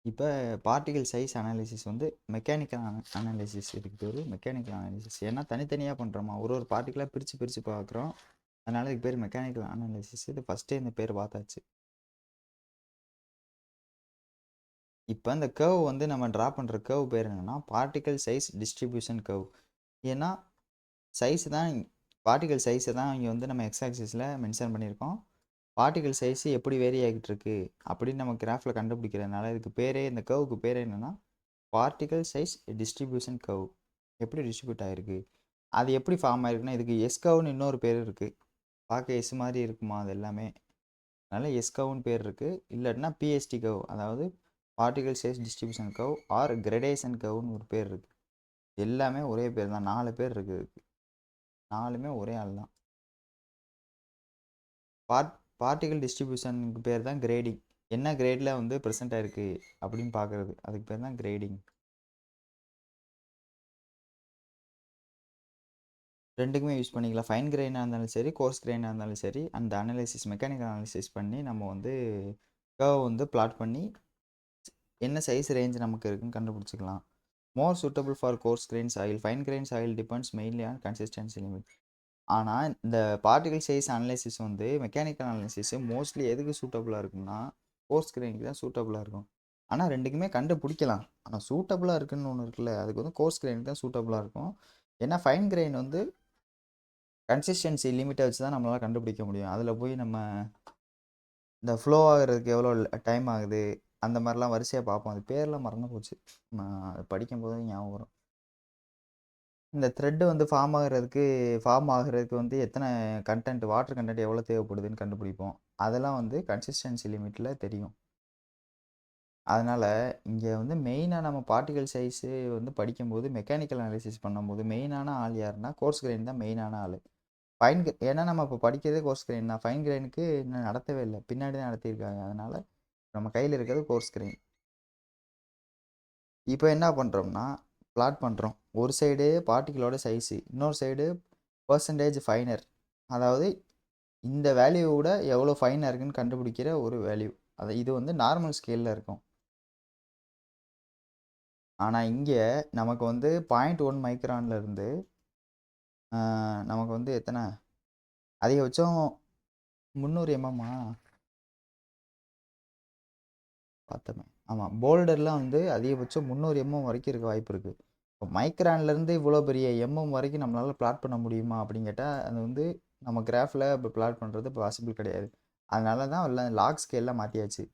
இப்போ particle size analysis வந்து mechanical analysis இதுக்கு பேர் மெக்கானிக்கல் அனாலிசிஸ். ஏன்னா தனித்தனியாக பண்ணுறோமா, ஒரு ஒரு பார்ட்டிகலாக பிரித்து பிரித்து பார்க்குறோம். அதனால இதுக்கு பேர் மெக்கானிக்கல் அனாலிசிஸ். இது ஃபஸ்ட்டே இந்த பேர் பார்த்தாச்சு. இப்போ இந்த கர்வ் வந்து நம்ம ட்ரா பண்ணுற கர்வ் பேர் என்னென்னா பார்ட்டிகல் சைஸ் டிஸ்ட்ரிபியூஷன் கர்வ். ஏன்னா சைஸ் தான், பார்ட்டிகல் சைஸை தான் இங்கே வந்து நம்ம எக்ஸ் ஆக்சிஸில் மென்ஷன் பண்ணியிருக்கோம். பார்ட்டிகல் சைஸ் எப்படி வேரி ஆகிட்டு இருக்கு அப்படின்னு நம்ம கிராஃபில் கண்டுபிடிக்கிறதுனால இதுக்கு பேரே, இந்த கர்வுக்கு பேர் என்னென்னா பார்ட்டிகல் சைஸ் டிஸ்ட்ரிபியூஷன் கர்வ். எப்படி டிஸ்ட்ரிபியூட் ஆகிருக்கு, அது எப்படி ஃபார்ம் ஆகிருக்குன்னா, இதுக்கு எஸ் கர்வ்னு இன்னொரு பேர் இருக்குது. பார்க்க எஸ் மாதிரி இருக்குமா அது எல்லாமே, அதனால் எஸ் கர்வ்னு பேர் இருக்குது. இல்லாட்டினா பிஎஸ்டி கர்வ், அதாவது particle size distribution curve or gradation curve ஒரு பேர் இருக்குது. எல்லாமே ஒரே பேர் தான், 4 பேர் இருக்குது. 4மே ஒரே ஆள் தான். பார்ட்டிகல் டிஸ்ட்ரிபியூஷனுக்கு பேர் தான் கிரேடிங். என்ன கிரேடில் வந்து ப்ரெசென்ட் ஆகிருக்கு அப்படின்னு பார்க்குறது, அதுக்கு பேர் தான் கிரேடிங். ரெண்டுக்குமே யூஸ் பண்ணிக்கலாம். ஃபைன் கிரெயினாக இருந்தாலும் சரி, கோர்ஸ் கிரெயினாக இருந்தாலும் சரி, அந்த அனாலிசிஸ் மெக்கானிக்கல் அனாலிசிஸ் பண்ணி நம்ம வந்து கர்வ் வந்து பிளாட் பண்ணி என்ன சைஸ் ரேஞ்ச் நமக்கு இருக்குன்னு கண்டுபிடிச்சிக்கலாம். More suitable for coarse grain soil, fine grain soil depends mainly on consistency limit. ஆனால் இந்த பார்ட்டிகல் சைஸ் அனாலிசிஸ் வந்து மெக்கானிக்கல் அனாலிசிஸ் மோஸ்ட்லி எதுக்கு சூட்டபுளாக இருக்குன்னா கோர்ஸ் கிரெயினுக்கு தான் சூட்டபுளாக இருக்கும். ஆனால் ரெண்டுக்குமே கண்டுபிடிக்கலாம். ஆனால் சூட்டபுளாக இருக்குன்னு ஒன்று இருக்குல்ல, அதுக்கு வந்து கோர்ஸ் கிரெயினுக்கு தான் சூட்டபுளாக இருக்கும். ஏன்னா ஃபைன் கிரெயின் வந்து கன்சிஸ்டன்சி லிமிட்டை வச்சு தான் நம்மளால் கண்டுபிடிக்க முடியும். அதில் போய் நம்ம இந்த ஃப்ளோ ஆகிறதுக்கு எவ்வளோ டைம் ஆகுது அந்த மாதிரிலாம் வரிசையாக பார்ப்போம். அது பேர்லாம் மறந்து போச்சு, நான் படிக்கும்போது ஞாபகம் வரும். இந்த த்ரெட்டு வந்து ஃபார்ம் ஆகிறதுக்கு வந்து எத்தனை கண்டென்ட், வாட்டர் கண்டென்ட் எவ்வளோ தேவைப்படுதுன்னு கண்டுபிடிப்போம். அதெல்லாம் வந்து கன்சிஸ்டன்சி லிமிட்டில் தெரியும். அதனால் இங்கே வந்து மெயினாக நம்ம பார்ட்டிகல் சைஸு வந்து படிக்கும்போது, மெக்கானிக்கல் அனாலிசிஸ் பண்ணும்போது மெயினான ஆள் யாருன்னா கோர்ஸ் கிரெயின் தான் மெயினான ஆள். ஏன்னா நம்ம இப்போ படிக்கிறதே கோர்ஸ் கிரெயின் தான். ஃபைன் கிரெயினுக்கு இன்னும் நடத்தவே இல்லை, பின்னாடி தான் நடத்தியிருக்காங்க. அதனால் நம்ம கையில் இருக்கிறது கோர்ஸ் கிரெயின். இப்போ என்ன பண்ணுறோம்னா பிளாட் பண்ணுறோம். ஒரு சைடு பார்ட்டிகளோட சைஸு, இன்னொரு சைடு பர்சன்டேஜ் ஃபைனர், அதாவது இந்த வேல்யூவோட எவ்வளோ ஃபைனாக இருக்குன்னு கண்டுபிடிக்கிற ஒரு வேல்யூ. இது வந்து நார்மல் ஸ்கேலில் இருக்கும். ஆனால் இங்கே நமக்கு வந்து 0.1 மைக்ரான்லேருந்து நமக்கு வந்து எத்தனை, அதிகபட்சம் 300 எம்எம்மா பார்த்தோமே. ஆமாம், போல்டர்லாம் வந்து அதிகபட்சம் 300 எம்எம் வரைக்கும் இருக்க வாய்ப்பு இருக்குது. இப்போ மைக்ரான்லேருந்து இவ்வளோ பெரிய எம்எம் வரைக்கும் நம்மளால் பிளாட் பண்ண முடியுமா அப்படின்னு கேட்டால், அது வந்து நம்ம கிராஃபில் இப்போ பிளாட் பண்ணுறது பாசிபிள் கிடையாது. அதனால தான் எல்லாம் லாக் ஸ்கேலில் மாற்றியாச்சு.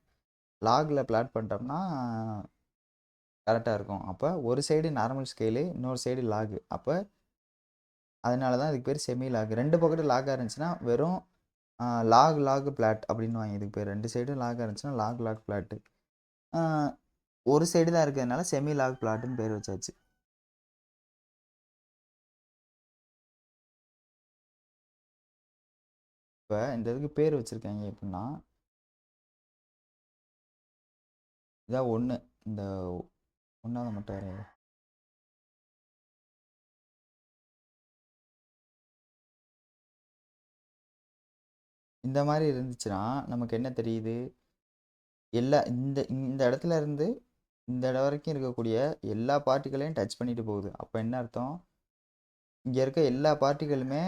லாகில் பிளாட் பண்ணிட்டோம்னா கரெக்டாக இருக்கும். அப்போ ஒரு சைடு நார்மல் ஸ்கேலு, இன்னொரு சைடு லாகு. அப்போ அதனால தான் இதுக்கு பேர் செமி லாக். 2 பக்கத்து லாகாக இருந்துச்சுன்னா வெறும் லாக் பிளாட் அப்படின்னு வாங்க. இதுக்கு பேர் 2 சைடும் லாகாக இருந்துச்சுன்னா லாக் பிளாட்டு. ஒரு சைடு தான் இருக்கிறதுனால செமி லாக் பிளாட்டுன்னு பேர் வச்சாச்சு. இப்போ இந்த இதுக்கு பேர் வச்சுருக்காங்க எப்படின்னா, இதான் 1, இந்த 1வது மட்டும் வரையாது. இந்த மாதிரி இருந்துச்சுன்னா நமக்கு என்ன தெரியுது, எல்லா இந்த இந்த இடத்துல இருந்து இந்த இடம் வரைக்கும் இருக்கக்கூடிய எல்லா பார்ட்டிகளையும் டச் பண்ணிட்டு போகுது. அப்போ என்ன அர்த்தம், இங்கே இருக்க எல்லா பார்ட்டிகளுமே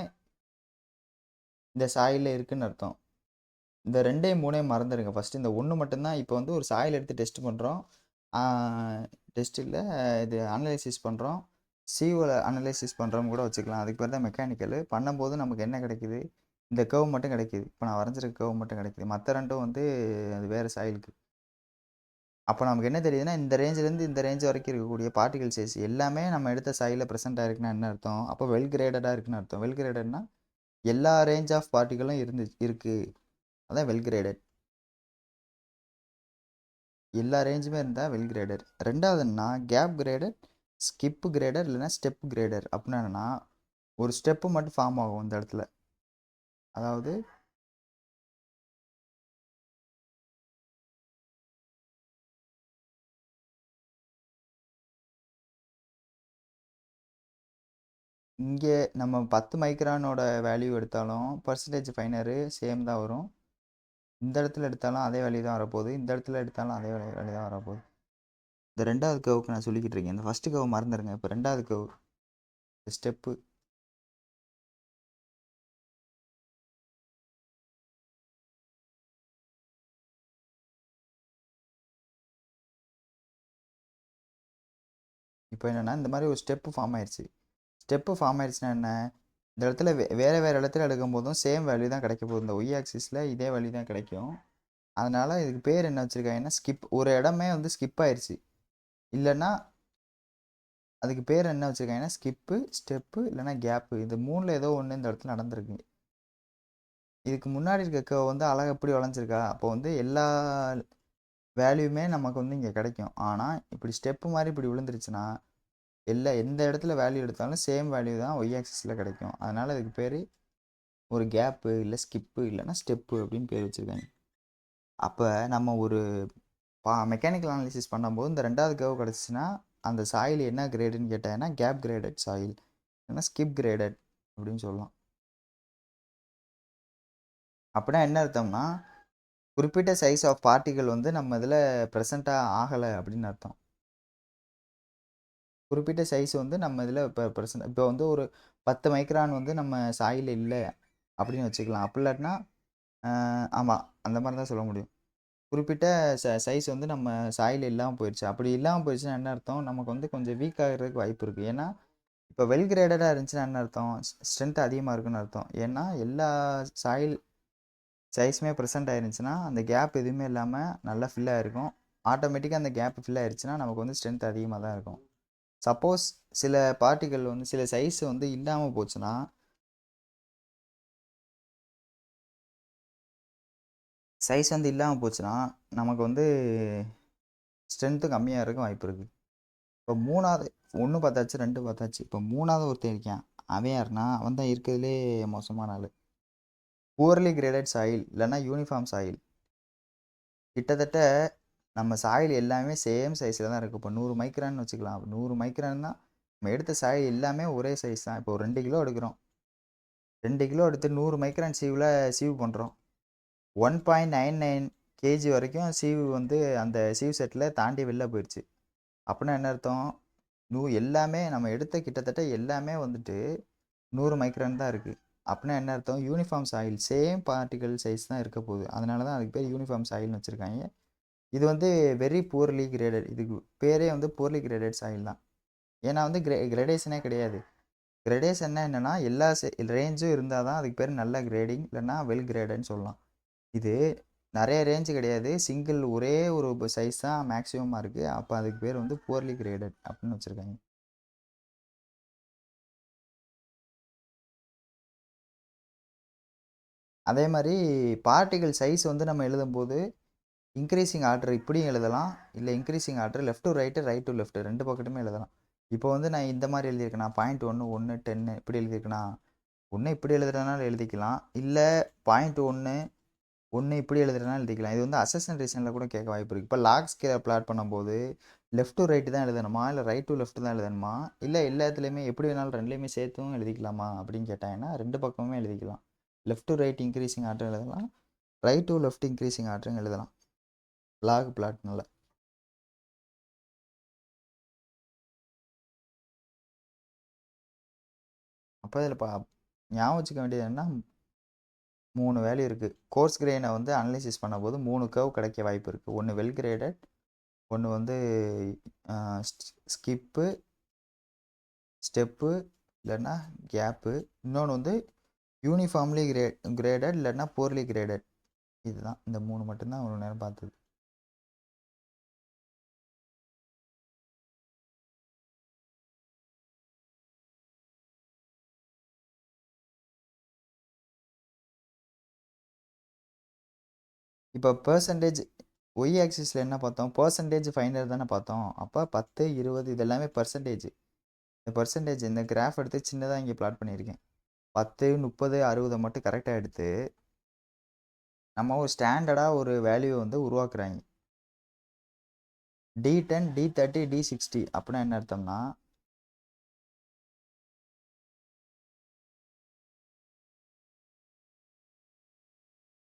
இந்த சாயிலில் இருக்குன்னு அர்த்தம். இந்த 2, 3 மறந்துடுங்க. ஃபஸ்ட்டு இந்த 1 மட்டும்தான். இப்போ வந்து ஒரு சாயில் எடுத்து டெஸ்ட் பண்ணுறோம். டெஸ்ட்டில் இது அனலைசிஸ் பண்ணுறோம். சிஓவில் அனலைசிஸ் பண்ணுறோம் கூட வச்சுக்கலாம். அதுக்கு பேர் தான் மெக்கானிக்கலு. பண்ணும்போது நமக்கு என்ன கிடைக்குது, இந்த கர்வ் மட்டும் கிடைக்குது. இப்போ நான் வரைஞ்சிருக்க கர்வ் மட்டும் கிடைக்குது. மற்ற ரெண்டும் வந்து அது வேறு சாயிலுக்கு. அப்போ நமக்கு என்ன தெரியுதுன்னா, இந்த ரேஞ்சிலேருந்து இந்த ரேஞ்ச் வரைக்கும் இருக்கக்கூடிய பார்ட்டிகல் சைஸ் எல்லாமே நம்ம எடுத்த சாயிலில் ப்ரெசென்ட் ஆகிருக்குன்னா என்ன அர்த்தம், அப்போ வெல் கிரேடடாக இருக்குன்னு அர்த்தம். வெல் கிரேடட்னா எல்லா ரேஞ்ச் ஆஃப் பார்ட்டிகளும் இருக்குது. அதான் வெல் கிரேடட். எல்லா ரேஞ்சுமே இருந்தால் வெல் கிரேடர். ரெண்டாவதுன்னா கேப் கிரேடர், ஸ்கிப் கிரேடர் இல்லைன்னா ஸ்டெப் கிரேடர். அப்படின்னா என்னன்னா, ஒரு ஸ்டெப்பு மட்டும் ஃபார்ம் ஆகும் இந்த இடத்துல. அதாவது இங்கே நம்ம 10 மைக்ரானோட வேல்யூ எடுத்தாலும் பர்சன்டேஜ் ஃபைனரு சேம் தான் வரும். இந்த இடத்துல எடுத்தாலும் அதே வேல்யூ தான் வரப்போகுது. இந்த இடத்துல எடுத்தாலும் அதே வேல்யூ தான் வரப்போகுது. இந்த 2வது கர்வ்க்கு நான் சொல்லிக்கிட்டு இருக்கேன். இந்த ஃபர்ஸ்ட் கர்வ் மறந்துருங்க. இப்ப 2வது கர்வ் ஸ்டெப்பு. இப்ப என்னன்னா, இந்த மாரி ஒரு ஸ்டெப் ஃபார்ம் ஆயிருச்சு. ஸ்டெப் ஃபார்ம் ஆயிருச்சுன்னா என்ன? இந்த இடத்துல வேற வேற இடத்துல எடுக்கும்போதும் சேம் வேல்யூ தான் கிடைக்க போகுது. இந்த ஒய் ஆக்சிஸ்ல இதே வேல்யூ தான் கிடைக்கும். அதனால இதுக்கு பேர் என்ன வச்சிருக்காங்கன்னா, ஸ்கிப். ஒரு இடமே வந்து ஸ்கிப் ஆயிருச்சு. இல்லன்னா அதுக்கு பேர் என்ன வச்சிருக்காங்கன்னா, ஸ்கிப்பு, ஸ்டெப்பு இல்லன்னா கேப்பு. இது 3ல ஏதோ ஒண்ணு இந்த இடத்துல நடந்திருக்கு. இதுக்கு முன்னாடி இருக்க கர்வ் வந்து அழகா எப்படி வளைஞ்சிருக்கா? அப்போ வந்து எல்லா வேல்யூமே நமக்கு வந்து இங்க கிடைக்கும். ஆனா, இப்படி ஸ்டெப் மாரி இப்படி விழுந்துருச்சுன்னா, எந்த இடத்துல வேல்யூ எடுத்தாலும் சேம் வேல்யூ தான் ஒய் ஆக்சிஸ்ல கிடைக்கும். அதனால இதுக்கு பேரு ஒரு கேப்பு, இல்ல ஸ்கிப்பு, இல்லன்னா ஸ்டெப்பு அப்படின்னு பேர் வச்சிருக்காங்க. அப்ப நம்ம ஒரு மெக்கானிக்கல் அனாலிசிஸ் பண்ணும்போது இந்த 2வது கர்வ் கிடைச்சுச்சுன்னா, அந்த சாயில் என்ன கிரேடுன்னு கேட்டாங்கன்னா, கேப் கிரேடட் சாயில். இல்லன்னா ஸ்கிப் கிரேடட் அப்படின்னு சொல்லலாம். அப்படின்னா என்ன அர்த்தம்னா, குறிப்பிட்ட சைஸ் ஆஃப் பார்ட்டிகிள் வந்து நம்ம இதில பிரசன்ட்டா ஆகல அப்படின்னு அர்த்தம். குறிப்பிட்ட சைஸ் வந்து நம்ம இதில இப்போ வந்து ஒரு 10 மைக்ரான் வந்து நம்ம சாயில்ல இல்ல அப்படின்னு வச்சுக்கலாம். அப்படி இல்லாட்டினா ஆமா. அந்த மாரி தான் சொல்ல முடியும். குறிப்பிட்ட சைஸ் வந்து நம்ம சாயில்ல இல்லாம போயிருச்சு. அப்படி இல்லாம போயிருச்சுன்னா என்ன அர்த்தம்? நமக்கு வந்து கொஞ்சம் வீக் ஆகுறதுக்கு வாய்ப்பு இருக்கு. ஏன்னா, இப்போ வெல் கிரேடடா இருந்துச்சுன்னா என்ன அர்த்தம்? ஸ்ட்ரென்த் அதிகமா இருக்குன்னு அர்த்தம். ஏன்னா, எல்லா சாயில் சைஸுமே பிரசன்ட் ஆயிருந்துச்சுன்னா, அந்த கேப் எதுவுமே இல்லாம நல்லா ஃபில் ஆயிருக்கும். ஆட்டோமேட்டிக்கா அந்த கேப் ஃபில் ஆயிருச்சுன்னா, நமக்கு வந்து ஸ்ட்ரென்த் அதிகமா தான் இருக்கும். சப்போஸ் சில பார்ட்டிகள் வந்து சில சைஸ் வந்து இல்லாம போச்சுன்னா, சைஸ் வந்து இல்லாம போச்சுன்னா, நமக்கு வந்து ஸ்ட்ரென்த்தும் கம்மியா இருக்க வாய்ப்பு இருக்கு. இப்போ 3வது 1 பார்த்தாச்சு, 2 பார்த்தாச்சு. இப்போ 3வது ஒருத்தன் இருக்கான். அவன் யாருன்னா, அவன் தான் இருக்கிறதுலே மோசமான ஆளு. புவர்லி கிரேடட் சாயில் இல்லன்னா யூனிஃபார்ம் சாயில். கிட்டத்தட்ட நம்ம சாயில் எல்லாமே சேம் சைஸ்ல தான் இருக்கு. இப்போ 100 மைக்ரான்னு வச்சுக்கலாம். 100 மைக்ரான்னா நம்ம எடுத்த சாயில் எல்லாமே ஒரே சைஸ் தான். இப்போ 2 கிலோ எடுக்கிறோம். 2 கிலோ எடுத்து 100 மைக்ரான் சீவ் பண்றோம். 1.99 கேஜி வரைக்கும் சீவு வந்து அந்த சீவ் செட்ல தாண்டி வெளில போயிருச்சு. அப்படின்னா என்ன அர்த்தம்? எல்லாமே நம்ம எடுத்த கிட்டத்தட்ட எல்லாமே வந்துட்டு 100 மைக்ரான் தான் இருக்கு. அப்படின்னா என்ன அர்த்தம்? Uniform soil same particle size தான் இருக்க போகுது. அதனால தான் அதுக்கு பேர் யூனிஃபார்ம் சாயில்னு வச்சிருக்காங்க. இது வந்து வெரி புவர்லி கிரேடட். இதுக்கு பேரே வந்து புவர்லி கிரேடட் சாயில் தான். ஏன்னா வந்து கிரேடேஷனே கிடையாது. கிரேடேஷன்னா என்னன்னா, எல்லா ரேஞ்சும் இருந்தா தான் அதுக்கு பேர் நல்ல கிரேடிங் இல்லன்னா வெல் கிரேடட்ன்னு சொல்லலாம். இது நெறைய ரேஞ்ச் கிடையாது. சிங்கிள் ஒரே ஒரு சைஸ் தான் மேக்ஸிமமா இருக்கு. அப்ப அதுக்கு பேர் வந்து புவர்லி கிரேடட் அப்படின்னு வச்சிருக்காங்க. அதே மாரி பார்ட்டிகிள் சைஸ் வந்து நம்ம எழுதும்போது, இன்கிரீசிங் ஆர்டர் இப்படியும் எழுதலாம். இல்ல increasing order left to right, right to left 2 பக்கட்டுமே எழுதலாம். இப்போ வந்து நான் இந்த மாரி எழுதியிருக்கேனா, 0.1, 1, 10 இப்படி எழுதியிருக்கேனா, 1 இப்படி எழுதுறதுனாலும் எழுதிக்கலாம். இல்ல 0.1, 1 இப்படி எழுதுறதுனாலும் எழுதிக்கலாம். இது வந்து அசெஷன் ரீசன்ல கூட கேட்க வாய்ப்பு இருக்கு. இப்போ லாக் ஸ்கேல் பிளாட் பண்ணும்போது, லெஃப்ட் டூ ரைட் தான் எழுதணுமா? இல்ல ரைட் டூ லெஃப்ட் தான் எழுதணுமா? இல்ல எல்லாத்துலயுமே எப்படி வேணாலும் 2லயுமே சேர்த்தும் எழுதிக்கலாமா? அப்படின்னு கேட்டாங்கன்னா, 2 பக்கமுமே எழுதிக்கலாம். Left to right increasing order எழுதலாம். ரைட் டூ லெஃப்ட் இன்க்ரீசிங் ஆர்டர்ன்னு எழுதலாம். லாக் பிளாட்னால. அப்போ இதில் ஞாபகம் வச்சுக்க வேண்டியது என்னன்னா, 3 வேல்யூ இருக்கு. கோர்ஸ் கிரெயினை வந்து அனலைசிஸ் பண்ணும்போது 3 கர்வ் கிடைக்க வாய்ப்பு இருக்கு. ஒண்ணு வெல் கிரேடட், ஒண்ணு வந்து அ ஸ்கிப்பு, ஸ்டெப்பு இல்லன்னா கேப்பு. இன்னொன்னு வந்து யூனிஃபார்ம்லி கிரேடட் இல்லன்னா புவர்லி கிரேடட். இதுதான். இந்த 3 மட்டும் தான் இவ்வளோ நேரம் பார்த்தது. இப்போ பெர்சன்டேஜ் ஒய் ஆக்சிஸ்ல என்ன பார்த்தோம்? பெர்சன்டேஜ் ஃபைண்டர் தானே பார்த்தோம். அப்ப 10, 20 இது எல்லாமே பெர்சன்டேஜ். இந்த பெர்சன்டேஜ் இந்த கிராஃப் எடுத்து சின்னதா இங்க பிளாட் பண்ணியிருக்கேன். 10, 30, 60 மட்டும் கரெக்ட்டா எடுத்து, நம்ம ஒரு ஸ்டாண்டர்டா ஒரு வேல்யூ வந்து உருவாக்குறாய்ங்க. D10, D30, D60 அப்படின்னா என்ன அர்த்தம்னா,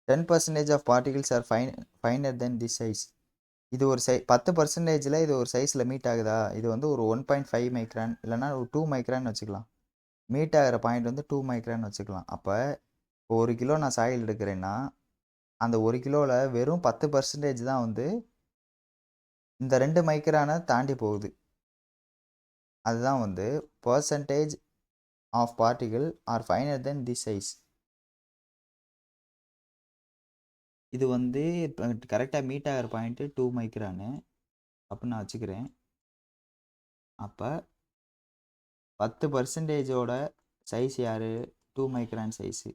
10% of particles are finer than this size. இது ஒரு 10%ல இது ஒரு சைஸ்ல மீட் ஆகுதா? இது வந்து ஒரு 1.5 மைக்ரான் இல்லன்னா ஒரு 2 மைக்ரான் வச்சுக்கலாம். மீட் ஆகுற பாயிண்ட் வந்து 2 மைக்ரான் வச்சுக்கலாம். அப்ப 1 கிலோ நான் சாயில் எடுக்கிறேன்னா, அந்த 1 கிலோல வெறும் 10% தான் வந்து இந்த 2 மைக்ரான தாண்டி போகுது. அதுதான் வந்து percentage of particle are finer than this size. இது வந்து கரெக்ட்டா மீட் ஆகுற பாயிண்ட் 2 மைக்ரானு அப்படின்னு நான் வச்சுக்கிறேன். அப்ப 10%ஓட சைஸ் யாரு? 2 மைக்ரான் சைஸு.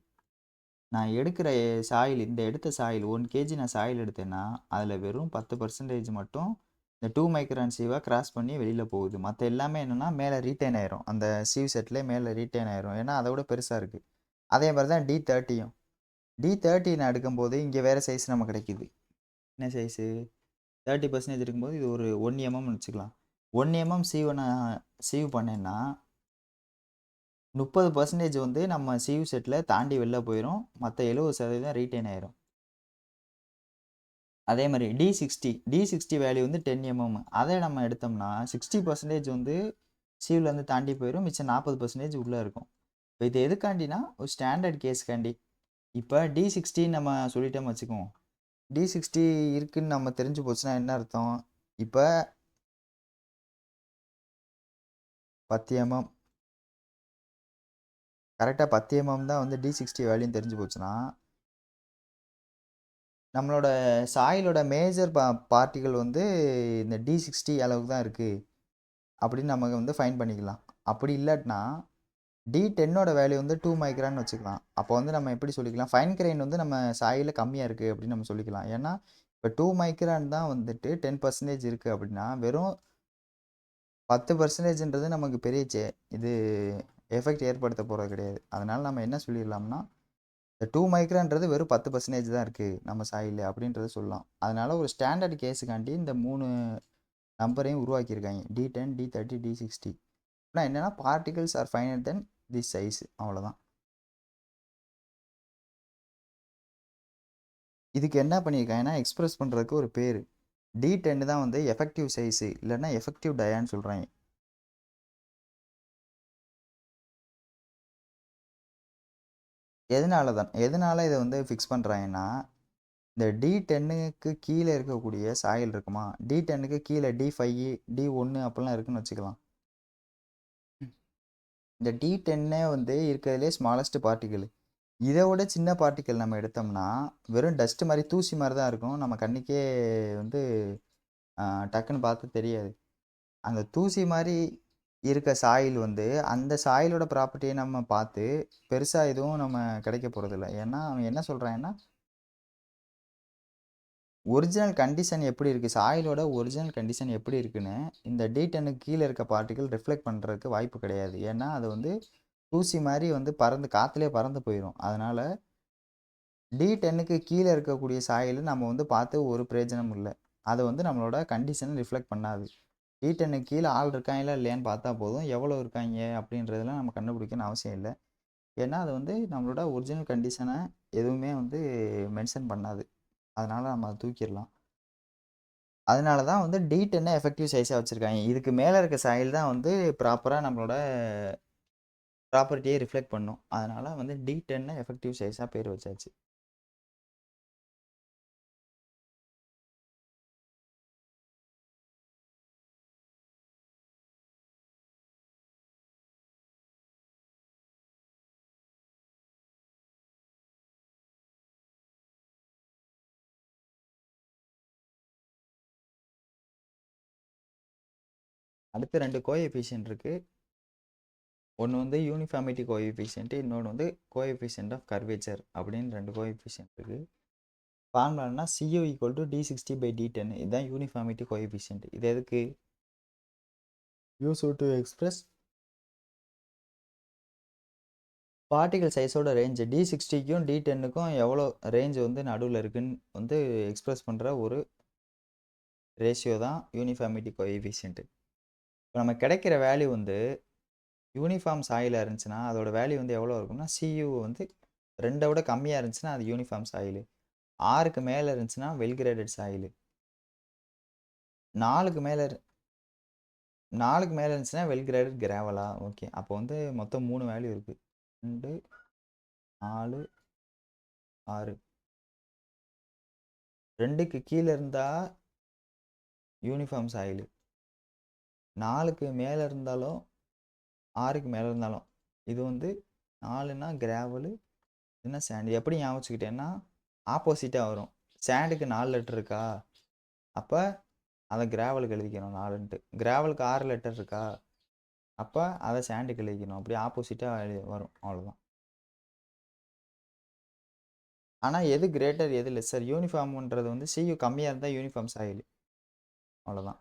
நான் எடுக்கிற சாயில் இந்த எடுத்த சாயில் 1 கேஜி நான் சாயில் எடுத்தேன்னா, அதில வெறும் 10% மட்டும் இந்த 2 மைக்ரான் சீவ கிராஸ் பண்ணி வெளியில போகுது. மத்த எல்லாமே என்னன்னா, மேல ரீட்டெயின் ஆயிரும். அந்த சீவ் செட்லயே மேல ரீட்டெயின் ஆயிரும். ஏன்னா, அத விட பெருசா இருக்கு. அதே மாரி தான் D30யும். D30 நான் எடுக்கும்போது இங்க வேற சைஸ் நமக்கு கிடைக்குது. என்ன சைஸு? 30% இருக்கும்போது இது ஒரு 1 எம்எம்ன்னு வச்சுக்கலாம். 1 எம்எம் சீவ நான் சீவ் பண்ணேன்னா 30% வந்து நம்ம சீவ் செட்ல தாண்டி வெளில போயிரும். மத்த 70% ரீட்டெயின் ஆயிரும். அதே மாரி D60 வேல்யூ வந்து 10 எம்எம். அத நம்ம எடுத்தோம்னா 60% வந்து சீவ்லேருந்து தாண்டி போயிரும். மிச்சம் 40% உள்ள இருக்கும். இப்ப இது எதுக்காண்டினா, ஒரு ஸ்டாண்டர்ட் கேஸ்க்காண்டி. இப்ப D60 நம்ம சொல்லிட்டோம்னு வச்சுக்குவோம். D60 இருக்குன்னு நம்ம தெரிஞ்சு போச்சுன்னா என்ன அர்த்தம்? இப்ப 10 எம்எம் கரெக்ட்டா 10 எம்எம் தான் வந்து D60 வேல்யூன்னு தெரிஞ்சு போச்சுன்னா, நம்மளோட சாயிலோட மேஜர் பார்ட்டிகிள் வந்து இந்த D60 அளவுக்கு தான் இருக்கு. அப்படின்னு நம்ம வந்து ஃபைண்ட் பண்ணிக்கலாம். அப்படி இல்லாட்டினா, D10ஓட வேல்யூ வந்து 2 மைக்ரான்னு வச்சுக்கலாம். அப்போ வந்து நம்ம எப்படி சொல்லிக்கலாம்? ஃபைன் கிரெயின் வந்து நம்ம சாயில கம்மியா இருக்கு அப்படின்னு நம்ம சொல்லிக்கலாம். ஏன்னா, இப்ப 2 மைக்ரான் தான் வந்துட்டு 10% இருக்கு அப்படின்னா, வெறும் 10%ன்றது நமக்கு பெரிய இது எஃபெக்ட் ஏற்படுத்த போறது கிடையாது. அதனால நம்ம என்ன சொல்லிடலாம்னா, இந்த 2 மைக்ரான்றது வெறும் 10% தான் இருக்கு நம்ம சாயில்ல அப்படின்றத சொல்லலாம். அதனால ஒரு ஸ்டாண்டர்ட் கேஸுக்காண்டி இந்த 3 நம்பரையும் உருவாக்கியிருக்காங்க. D10, D30, D60. ஆனா என்னன்னா particles are finer than this size அவ்வளோதான். இதுக்கு என்ன பண்ணியிருக்காங்கன்னா, எக்ஸ்பிரஸ் பண்ணுறதுக்கு ஒரு பேரு. D10 தான் வந்து எஃபெக்டிவ் சைஸு இல்லன்னா எஃபெக்டிவ் டயான்னு சொல்றாங்க. எதனால இத வந்து ஃபிக்ஸ் பண்றாங்கன்னா, இந்த D10க்கு கீழ இருக்கக்கூடிய சாயில் இருக்குமா, D10க்கு கீழ D5, D1 அப்படிலாம் இருக்குன்னு வச்சுக்கலாம். இந்த D10 வந்து இருக்கிறதுலயே ஸ்மாலஸ்ட் பார்ட்டிகிள். இத விட சின்ன பார்ட்டிகிள் நம்ம எடுத்தோம்னா, வெறும் டஸ்ட் மாரி தூசி மாரி தான் இருக்கும். நம்ம கண்ணுக்கே வந்து டக்குன்னு பார்த்தா தெரியாது. அந்த தூசி மாரி இருக்க சாயில் வந்து, அந்த சாயிலோட ப்ராப்பர்ட்டிய நம்ம பார்த்து, பெருசா எதுவும் நம்ம கிடைக்க போறதில்ல. ஏன்னா, அவன் என்ன சொல்றான்னா, ஒரிஜினல் கண்டிஷன் எப்படி இருக்கு? சாயிலோட ஒரிஜினல் கண்டிஷன் எப்படி இருக்குன்னு, இந்த D10க்கு கீழ இருக்க பார்ட்டிகிள் ரிஃப்ளெக்ட் பண்றதுக்கு வாய்ப்பு கிடையாது. ஏன்னா, அது வந்து தூசி மாரி வந்து பறந்து காத்துலயே பறந்து போயிரும். அதனால D10க்கு கீழ இருக்கக்கூடிய சாயல நம்ம வந்து பார்த்து ஒரு பிரயோஜனமும் இல்ல. அது வந்து நம்மளோட கண்டிஷன ரிஃப்ளெக்ட் பண்ணாது. D10க்கு கீழ ஆள் இருக்காங்களா இல்லையான்னு பார்த்தா போதும். எவ்வளோ இருக்காய்ங்க அப்படின்றதெல்லாம் நம்ம கண்டுபிடிக்கணும்னு அவசியம் இல்ல. ஏன்னா, அது வந்து நம்மளோட ஒரிஜினல் கண்டிஷன எதுவுமே வந்து மென்ஷன் பண்ணாது. அதனால நம்ம அத தூக்கிரலாம். அதனால தான் வந்து D10 எஃபெக்டிவ் சைஸா வச்சிருக்காய்ங்க. இதுக்கு மேல இருக்க சாயில் தான் வந்து ப்ராப்பரா நம்மளோட ப்ராப்பர்ட்டிய ரிஃப்ளெக்ட் பண்ணும். அதனால வந்து D10 எஃபெக்டிவ் சைஸா பேர் வச்சாச்சு. அடுத்து 2 கோஎஃபிஷியன்ட் இருக்கு. ஒண்ணு வந்து யூனிஃபார்மிட்டி கோஎஃபிஷியன்ட், இன்னொன்னு வந்து கோஎஃபிஷியன்ட் ஆஃப் கர்வேச்சர் அப்படின்னு 2 கோஎஃபிஷியன்ட் இருக்கு. ஃபார்முலா என்ன? CU = D60/D10. இதுதான் யூனிஃபார்மிட்டி கோஎஃபிஷியன்ட். இது எதுக்கு? யூஸ் டு எக்ஸ்பிரஸ் பார்ட்டிகல் சைஸோட ரேஞ்ச். D60க்கும் D10க்கும் எவ்வளோ ரேஞ்ச் வந்து நடுவில் இருக்குன்னு வந்து எக்ஸ்பிரஸ் பண்ணுற ஒரு ரேஷியோ தான் யூனிஃபார்மிட்டி கோஎஃபிஷியன்ட். இப்போ நமக்கு கிடைக்கிற வேல்யூ வந்து யூனிஃபார்ம் சாயிலாக இருந்துச்சுன்னா அதோட வேல்யூ வந்து எவ்வளோ இருக்கும்னா, CU வந்து 2 விட கம்மியாக இருந்துச்சுன்னா அது யூனிஃபார்ம் சாயில். 6க்கு மேலே இருந்துச்சுன்னா வெல் கிரேடட் சாயில். 4க்கு மேல 4க்கு மேல இருந்துச்சுன்னா வெல் கிரேடட் கிராவலா? ஓகே. அப்போ வந்து மொத்தம் 3 வேல்யூ இருக்கு. 2, 4, 6. 2க்கு கீழ இருந்தா யூனிஃபார்ம் சாயிலு. 4க்கு மேல இருந்தாலும் 6க்கு மேல இருந்தாலும் இது வந்து 4ன்னா கிராவலு, இல்லைன்னா சாண்ட். எப்படி ஞாபகம் வச்சுக்கிட்டேன்னா ஆப்போசிட்டாக வரும். சாண்டுக்கு 4 லெட்டர் இருக்கா, அப்போ அதை கிராவலுக்கு எழுதிக்கணும் 4ன்ட்டு. கிராவலுக்கு 6 லெட்டர் இருக்கா, அப்போ அதை சாண்டுக்கு எழுதிக்கணும். அப்படி ஆப்போசிட்டாக வரும், அவ்வளோதான். ஆனால் எது கிரேட்டர் எது லெஸ்ஸர்? யூனிஃபார்ம்ன்றது வந்து சியூ கம்மியாக இருந்தால் யூனிஃபார்ம் சாயில், அவ்வளோதான்.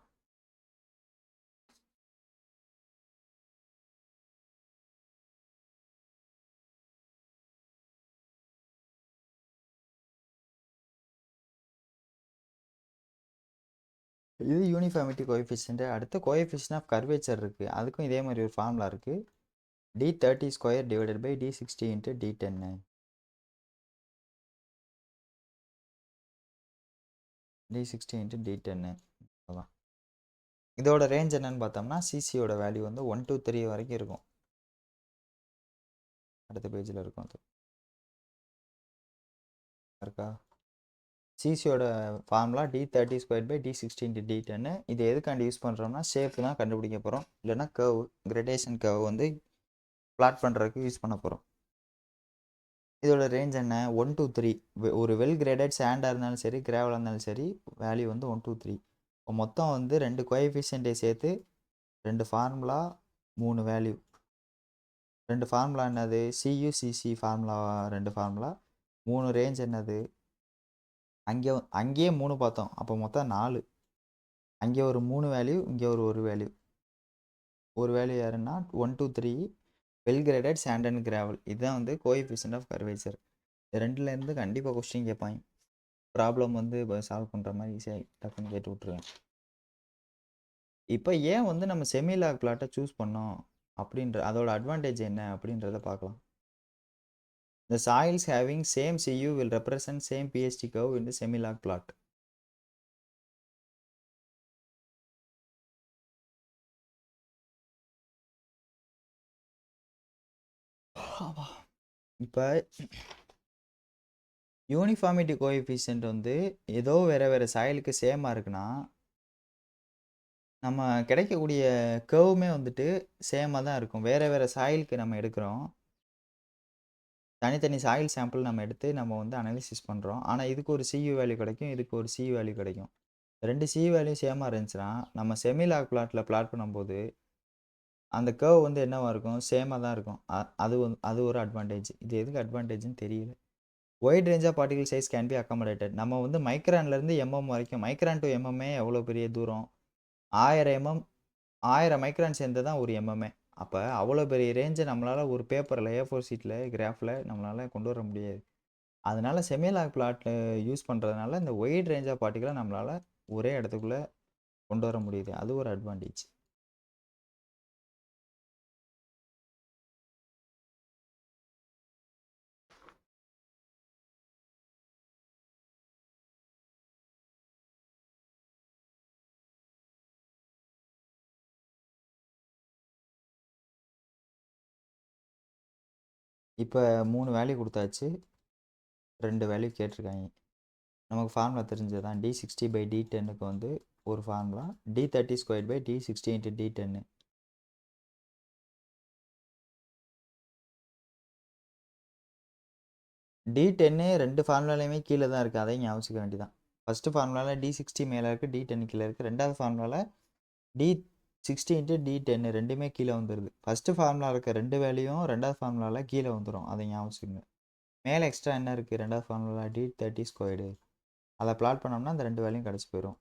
இது யூனிஃபார்மிட்டி கோஎஃபிஷியன்ட். அடுத்து கோஎஃபிஷியன்ட் ஆஃப் கர்வேச்சர் இருக்குது. அதுக்கும் இதே மாதிரி ஒரு ஃபார்முலா இருக்குது. D30 square divided by D60 into D10. D60 into D10 அதான். இதோட ரேஞ்ச் என்னன்னு பார்த்தோம்னா சிசியோட வேல்யூ வந்து 1 to 3 வரைக்கும் இருக்கும். அடுத்த பேஜில் இருக்கும் அது இருக்கா. சிசியோட formula D30 square by D60 into D10. இது எதுக்காண்டி யூஸ் பண்ணுறோம்னா ஷேப் தான் கண்டுபிடிக்க போகிறோம், இல்லைன்னா கர்வ், கிரடேஷன் கர்வ் வந்து பிளாட் பண்ணுறதுக்கு யூஸ் பண்ண போகிறோம். இதோட ரேஞ்ச் என்ன? 1 to 3. ஒரு வெல் கிரேடட் சாண்டாக இருந்தாலும் சரி, கிராவலாக இருந்தாலும் சரி, வேல்யூ வந்து 1 to 3. இப்போ மொத்தம் வந்து 2 கோஎஃபிஷியன்ட்டை சேர்த்து 2 ஃபார்முலா 3 வேல்யூ. 2 ஃபார்முலா என்னது? சியூசிசி ஃபார்முலா 2 ஃபார்முலா. 3 ரேஞ்ச் என்னது? அங்கேயே 3 பார்த்தோம், அப்போ மொத்தம் 4. அங்கே ஒரு 3 வேல்யூ, இங்கே ஒரு வேல்யூ. ஒரு வேல்யூ யாருன்னா 1 to 3 well graded sand and gravel. இதுதான் வந்து கோஎஃபிஷியன்ட் ஆஃப் கர்வேச்சர். ரெண்டுலேருந்து கண்டிப்பாக கொஸ்டின் கேட்பாங்க. ப்ராப்ளம் வந்து சால்வ் பண்ணுற மாதிரி ஈஸியாக டக்குன்னு கேட்டு விட்ருவேன். இப்போ ஏன் வந்து நம்ம செமிலாக் பிளாட்டை சூஸ் பண்ணோம் அப்படின்ற அதோட அட்வான்டேஜ் என்ன அப்படின்றத பார்க்கலாம். The soils having same CU will represent same PHT curve in the semi-log plot. இப்போ யூனிஃபார்மிட்டி கோஎஃபிஷியன்ட் வந்து ஏதோ வேறு சாயிலுக்கு சேமாக இருக்குன்னா நம்ம கிடைக்கக்கூடிய கர்வுமே வந்துட்டு சேமாக தான் இருக்கும். வேறு சாயிலுக்கு நம்ம எடுக்கிறோம், தனித்தனி சாயில் சாம்பிள் நம்ம எடுத்து நம்ம வந்து அனாலிசிஸ் பண்ணுறோம். ஆனால் இதுக்கு ஒரு சியூ வேல்யூ கிடைக்கும், இதுக்கு ஒரு சி வேல்யூ கிடைக்கும். 2 சி வேல்யூ சேமாக இருந்துச்சுன்னா நம்ம செமிலாக் பிளாட்டில் பிளாட் பண்ணும்போது அந்த கர்வ் வந்து என்னவா இருக்கும்? சேமாக தான் இருக்கும். அது ஒரு அட்வான்டேஜ். இது எதுக்கு அட்வான்டேஜ்னு தெரியல. Wide range of particle size can be accommodated. நம்ம வந்து மைக்ரான்லேருந்து எம்எம் வரைக்கும், மைக்ரான் டு எம்எம்ஏ எவ்வளோ பெரிய தூரம்? 1000 எம்எம், 1000 மைக்ரான் சேர்ந்து தான் ஒரு எம்எம்ஏ. அப்போ அவ்வளோ பெரிய ரேஞ்சை நம்மளால் ஒரு பேப்பரில் A4 ஷீட்டில் கிராஃபில் நம்மளால் கொண்டு வர முடியாது. அதனால செமிலாக் பிளாட்டில் யூஸ் பண்ணுறதுனால இந்த வைட் ரேஞ்ச் ஆஃப் பார்ட்டிகளை நம்மளால் ஒரே இடத்துக்குள்ளே கொண்டு வர முடியுது. அது ஒரு அட்வான்டேஜ். இப்போ 3 வேல்யூ கொடுத்தாச்சு, 2 வேல்யூ கேட்டிருக்காங்க. நமக்கு ஃபார்முலா தெரிஞ்சது தான். D60 பை D10க்கு வந்து ஒரு formula, D30 square by D60 into D10. D10 2 ஃபார்முலாலையுமே கீழே தான் இருக்குது, அதையும் ஞாபகம் வச்சுக்க வேண்டியதான். ஃபஸ்ட்டு ஃபார்முலாவில் D60 மேலே இருக்குது, D10 கீழே இருக்குது. ரெண்டாவது ஃபார்முலாவில் D60 இன்ட்டு D10 ரெண்டுமே கீழே வந்துடுது. ஃபஸ்ட்டு ஃபார்முலா இருக்க 2 வேல்யூயும் ரெண்டாவது ஃபார்முலாவில் கீழே வந்துடும், அதை ஞாபகம் வச்சுக்கோங்க. மேலே எக்ஸ்ட்ரா என்ன இருக்குது? ரெண்டாவது ஃபார்முலா D30 ஸ்கொயர்டு. அதை பிளாட் பண்ணோம்னா அந்த 2 வேல்யூயும் கிடச்சி போயிடும்.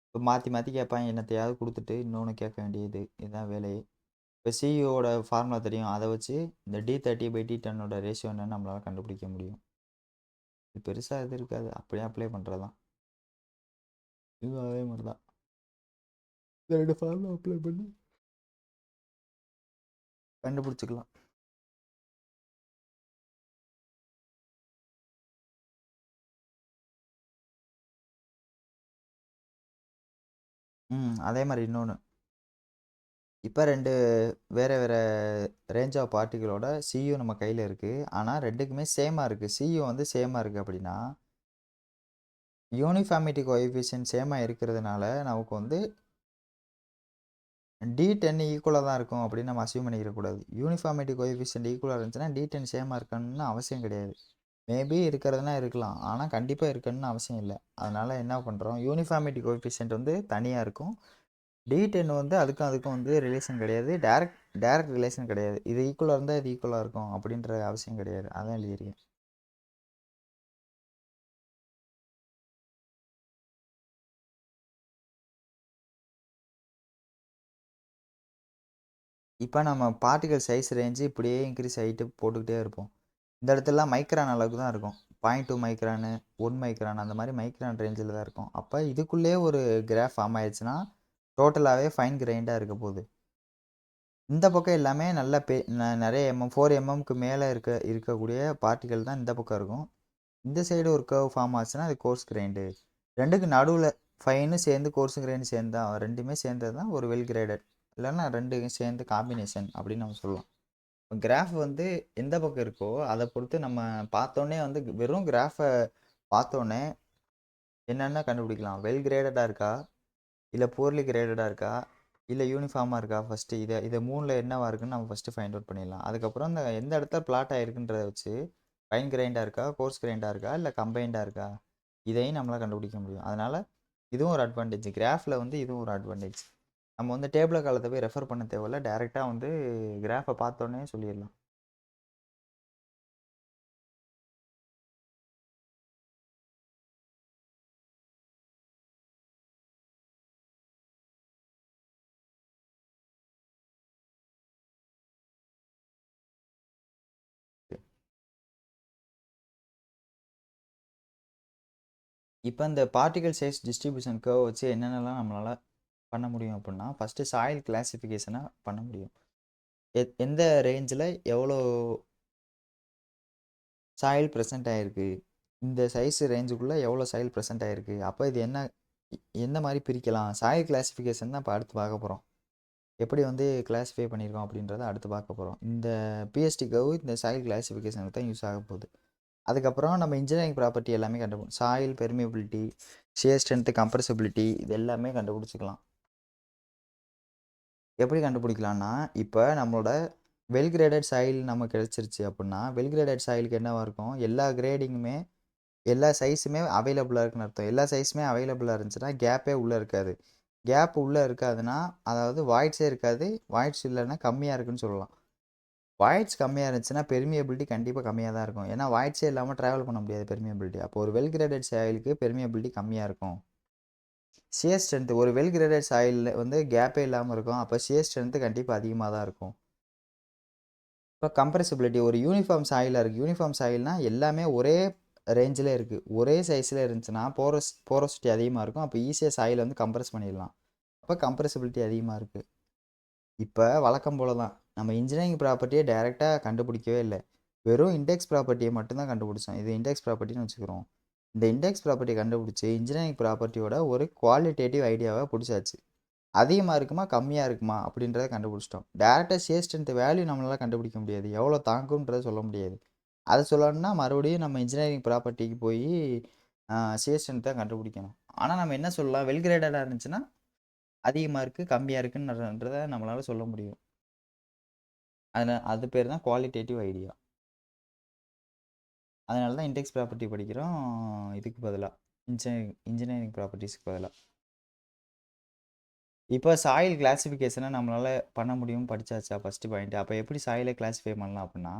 இப்போ மாற்றி கேட்பாங்க, என்னத்தையாவது கொடுத்துட்டு இன்னொன்று கேட்க வேண்டியது, இதுதான் வேலையே. இப்போ சிஇஓட ஃபார்முலா தெரியும், அதை வச்சு இந்த D30 பை D10ஓட ரேஷியோ என்னன்னு நம்மளால் கண்டுபிடிக்க முடியும். இது பெருசாக இது இருக்காது, அப்படியே அப்ளை பண்ணுறது தான். இதுவும் அதே மாதிரி தான். இந்த 2 ஃபார்முலா அப்ளை பண்ணி கண்டுபிடிச்சிக்கலாம். அதே மாரி இன்னொன்னு. இப்ப 2 வேற ரேஞ்ச் ஆஃப் பார்ட்டிகளோட சியூ நம்ம கையில இருக்கு. ஆனா 2க்குமே சேமா இருக்கு. சியூ வந்து சேமா இருக்கு அப்படின்னா, யூனிஃபார்மிட்டி கோஎஃபிஷியன்ட் சேமா இருக்கிறதுனால, நமக்கு வந்து D10 ஈக்குவலா தான் இருக்கும் அப்படின்னு நம்ம அஸ்யூம் பண்ணிக்கிறக்கூடாது. யூனிஃபார்மிட்டி கோஎஃபிஷியன்ட் ஈக்குவலா இருந்துச்சுன்னா, D10 சேமா இருக்கணும்னு அவசியம் கிடையாது. மேபி இருக்கிறதுனா இருக்கலாம். ஆனா கண்டிப்பா இருக்கணும்னு அவசியம் இல்ல. அதனால என்ன பண்றோம், யூனிஃபார்மிட்டி கோஎஃபிஷியன்ட் வந்து தனியா இருக்கும். D10 வந்து அதுக்கும் வந்து ரிலேஷன் கிடையாது. டைரக்ட் ரிலேஷன் கிடையாது. இது ஈக்குவலா இருந்தா இது ஈக்குவலா இருக்கும் அப்படின்ற அவசியம் கிடையாது. அதான் எழுதியிருக்கேன். இப்ப நம்ம பார்ட்டிகிள் சைஸ் ரேஞ்ச் இப்படியே இன்கிரீஸ் ஆயிட்டு போட்டுக்கிட்டே இருப்போம். இந்த இடத்துலலாம் மைக்ரான் அளவுக்கு தான் இருக்கும். 0.2 மைக்ரானு, 1 மைக்ரான் அந்த மாரி மைக்ரான் ரேஞ்சில தான் இருக்கும். அப்ப இதுக்குள்ளேயே ஒரு கிராஃப் ஃபார்ம் ஆயிருச்சுன்னா, டோட்டலாவே ஃபைன் கிரைன்டா இருக்க போகுது. இந்த பக்கம் எல்லாமே நல்ல நெறைய 4 எம்எம்க்கு மேல இருக்கக்கூடிய பார்ட்டிகள் தான் இந்த பக்கம் இருக்கும். இந்த சைடு ஒரு கர்வ் ஃபார்ம் ஆச்சுன்னா, அது கோர்ஸ் கிரைன்டு. 2க்கு நடுவுல ஃபைனும் சேர்ந்து கோர்ஸ் கிரைன் சேர்ந்தா 2மே சேர்ந்தது தான் ஒரு வெல் கிரேடட். இல்லன்னா 2யும் சேர்ந்து காம்பினேஷன் அப்படின்னு நம்ம சொல்லலாம். கிராஃப் வந்து எந்த பக்கம் இருக்கோ, அத பொறுத்து நம்ம பார்த்தோனே வந்து வெறும் கிராஃப பார்த்தோனே என்னென்ன கண்டுபிடிக்கலாம். வெல் கிரேடடா இருக்கா? இல்ல புவர்லி கிரேடடா இருக்கா? இல்ல யூனிஃபார்மா இருக்கா? ஃபர்ஸ்ட்டு இத 3ல என்னவா இருக்குன்னு நம்ம ஃபர்ஸ்ட்டு ஃபைண்ட் அவுட் பண்ணிடலாம். அதுக்கப்புறம் இந்த எந்த இடத்துல பிளாட் ஆயிருக்குன்றத வச்சு ஃபைன் கிரைன்டா இருக்கா? கோர்ஸ் கிரைன்டா இருக்கா? இல்ல கம்பைன்டா இருக்கா? இதையும் நம்மளால கண்டுபிடிக்க முடியும். அதனால இதுவும் ஒரு அட்வான்டேஜ். கிராஃப்ல வந்து இதுவும் ஒரு அட்வான்டேஜ். நம்ம வந்து டேபிள் காலத்த போய் ரெஃபர் பண்ண தேவையில்ல. டைரக்ட்டா வந்து கிராஃப பார்த்தோனே சொல்லிடலாம். இப்ப இந்த பார்ட்டிகிள் சைஸ் டிஸ்ட்ரிபியூஷன் கர்வ் வச்சு என்னென்னலாம் நம்மளால பண்ண முடியும் அப்புட்ன்னா, ஃபர்ஸ்ட்டு சாயில் கிளாசிஃபிகேஷன பண்ண முடியும். எந்த ரேஞ்சுல எவ்வளோ சாயில் பிரசன்ட் ஆயிருக்கு? இந்த சைஸ் ரேஞ்சுக்குள்ள எவ்வளோ சாயில் பிரசன்ட் ஆயிருக்கு? அப்ப இது எந்த மாரி பிரிக்கலாம்? சாயில் கிளாசிஃபிகேஷன் தான் இப்ப அடுத்து பார்க்க போறோம். எப்படி வந்து கிளாசிஃபை பண்ணியிருக்கோம் அப்படின்றத அடுத்து பார்க்க போறோம். இந்த பிஎஸ்டி கர்வ் இந்த சாயில் கிளாசிஃபிகேஷனுக்கு தான் யூஸ் ஆக போகுது. அதுக்கப்புறம் நம்ம இன்ஜினியரிங் ப்ராப்பர்ட்டி எல்லாமே கண்டுபிடிப்போம். Soil permeability, shear strength, compressibility இது எல்லாமே கண்டுபிடிச்சுக்கலாம். எப்படி கண்டுபிடிக்கலாம்னா, இப்ப நம்மளோட வெல் கிரேடட் சாயில் நமக்கு கிடைச்சிருச்சு அப்புட்ன்னா, வெல் கிரேடட் சாயிலுக்கு என்னவா இருக்கும்? எல்லா கிரேடிங்குமே எல்லா சைஸுமே அவைலபிளா இருக்குன்னு அர்த்தம். எல்லா சைஸுமே அவைலபிளா இருந்துச்சுன்னா, கேப்பே உள்ள இருக்காது. கேப் உள்ள இருக்காதுன்னா, அதாவது வாய்ட்ஸே இருக்காது. வாய்ட்ஸ் இல்லன்னா கம்மியா இருக்குன்னு சொல்லலாம். வாய்ட்ஸ் கம்மியா இருந்துச்சுன்னா, பெர்மியபிலிட்டி கண்டிப்பா கம்மியா தான் இருக்கும். ஏன்னா, வாய்ட்ஸே இல்லாம டிராவல் பண்ண முடியாது பெர்மியபிலிட்டி. அப்போ ஒரு வெல் கிரேடட் சாயிலுக்கு பெர்மியபிலிட்டி கம்மியா இருக்கும். ஷியர் ஸ்ட்ரென்த் ஒரு வெல் கிரேடட் சாயில்ல வந்து கேப்பே இல்லாம இருக்கும். அப்ப ஷியர் ஸ்ட்ரென்த் கண்டிப்பா அதிகமா தான் இருக்கும். இப்ப கம்ப்ரசிபிலிட்டி ஒரு யூனிஃபார்ம் சாயிலா இருக்கு. யூனிஃபார்ம் சாயில்னா எல்லாமே ஒரே ரேஞ்சில இருக்கு. ஒரே சைஸ்ல இருந்துச்சுன்னா, போரோசிட்டி அதிகமா இருக்கும். அப்ப ஈஸியா சாயில வந்து கம்ப்ரஸ் பண்ணிடலாம். அப்ப கம்ப்ரசிபிலிட்டி அதிகமா இருக்கு. இப்ப வழக்கம் போல தான். நம்ம இன்ஜினியரிங் ப்ராப்பர்ட்டிய டைரக்ட்டா கண்டுபிடிக்கவே இல்ல. வெறும் இண்டெக்ஸ் ப்ராப்பர்ட்டிய மட்டும் தான் கண்டுபிடிச்சோம். இது இண்டெக்ஸ் ப்ராப்பர்ட்டின்னு வச்சுக்கிறோம். இந்த இண்டெக்ஸ் ப்ராப்பர்ட்டிய கண்டுபிடிச்சு, இன்ஜினியரிங் ப்ராப்பர்ட்டியோட ஒரு குவாலிட்டேட்டிவ் ஐடியாவ புடிச்சாச்சு. அதிகமா இருக்குமா? கம்மியா இருக்குமா? அப்படின்றத கண்டுபிடிச்சிட்டோம். டைரக்ட்டா ஷியர் ஸ்ட்ரென்த் வேல்யூ நம்மளால கண்டுபிடிக்க முடியாது. எவ்வளோ தாங்கும்ன்றத சொல்ல முடியாது. அத சொல்லணும்னா மறுபடியும் நம்ம இன்ஜினியரிங் ப்ராப்பர்ட்டிக்கு போயி ஷியர் ஸ்ட்ரென்த்த கண்டுபிடிக்கணும். ஆனா நம்ம என்ன சொல்லலாம்? வெல் கிரேடடா இருந்துச்சுன்னா, அதிகமா இருக்கு, கம்மியா இருக்குன்றத நம்மளால சொல்ல முடியும். அது பேர் தான் குவாலிட்டேட்டிவ் ஐடியா. அதனால தான் இண்டெக்ஸ் ப்ராப்பர்ட்டி படிக்கிறோம். இதுக்கு பதிலா இன்ஜினியரிங் ப்ராப்பர்ட்டீஸ்க்கு பதிலா. இப்ப சாயில் கிளாசிஃபிகேஷன நம்மளால பண்ண முடியும்னு படிச்சாச்சா ஃபர்ஸ்ட் பாயிண்ட். அப்ப எப்படி சாயில கிளாசிஃபை பண்ணலாம் அப்டின்னா,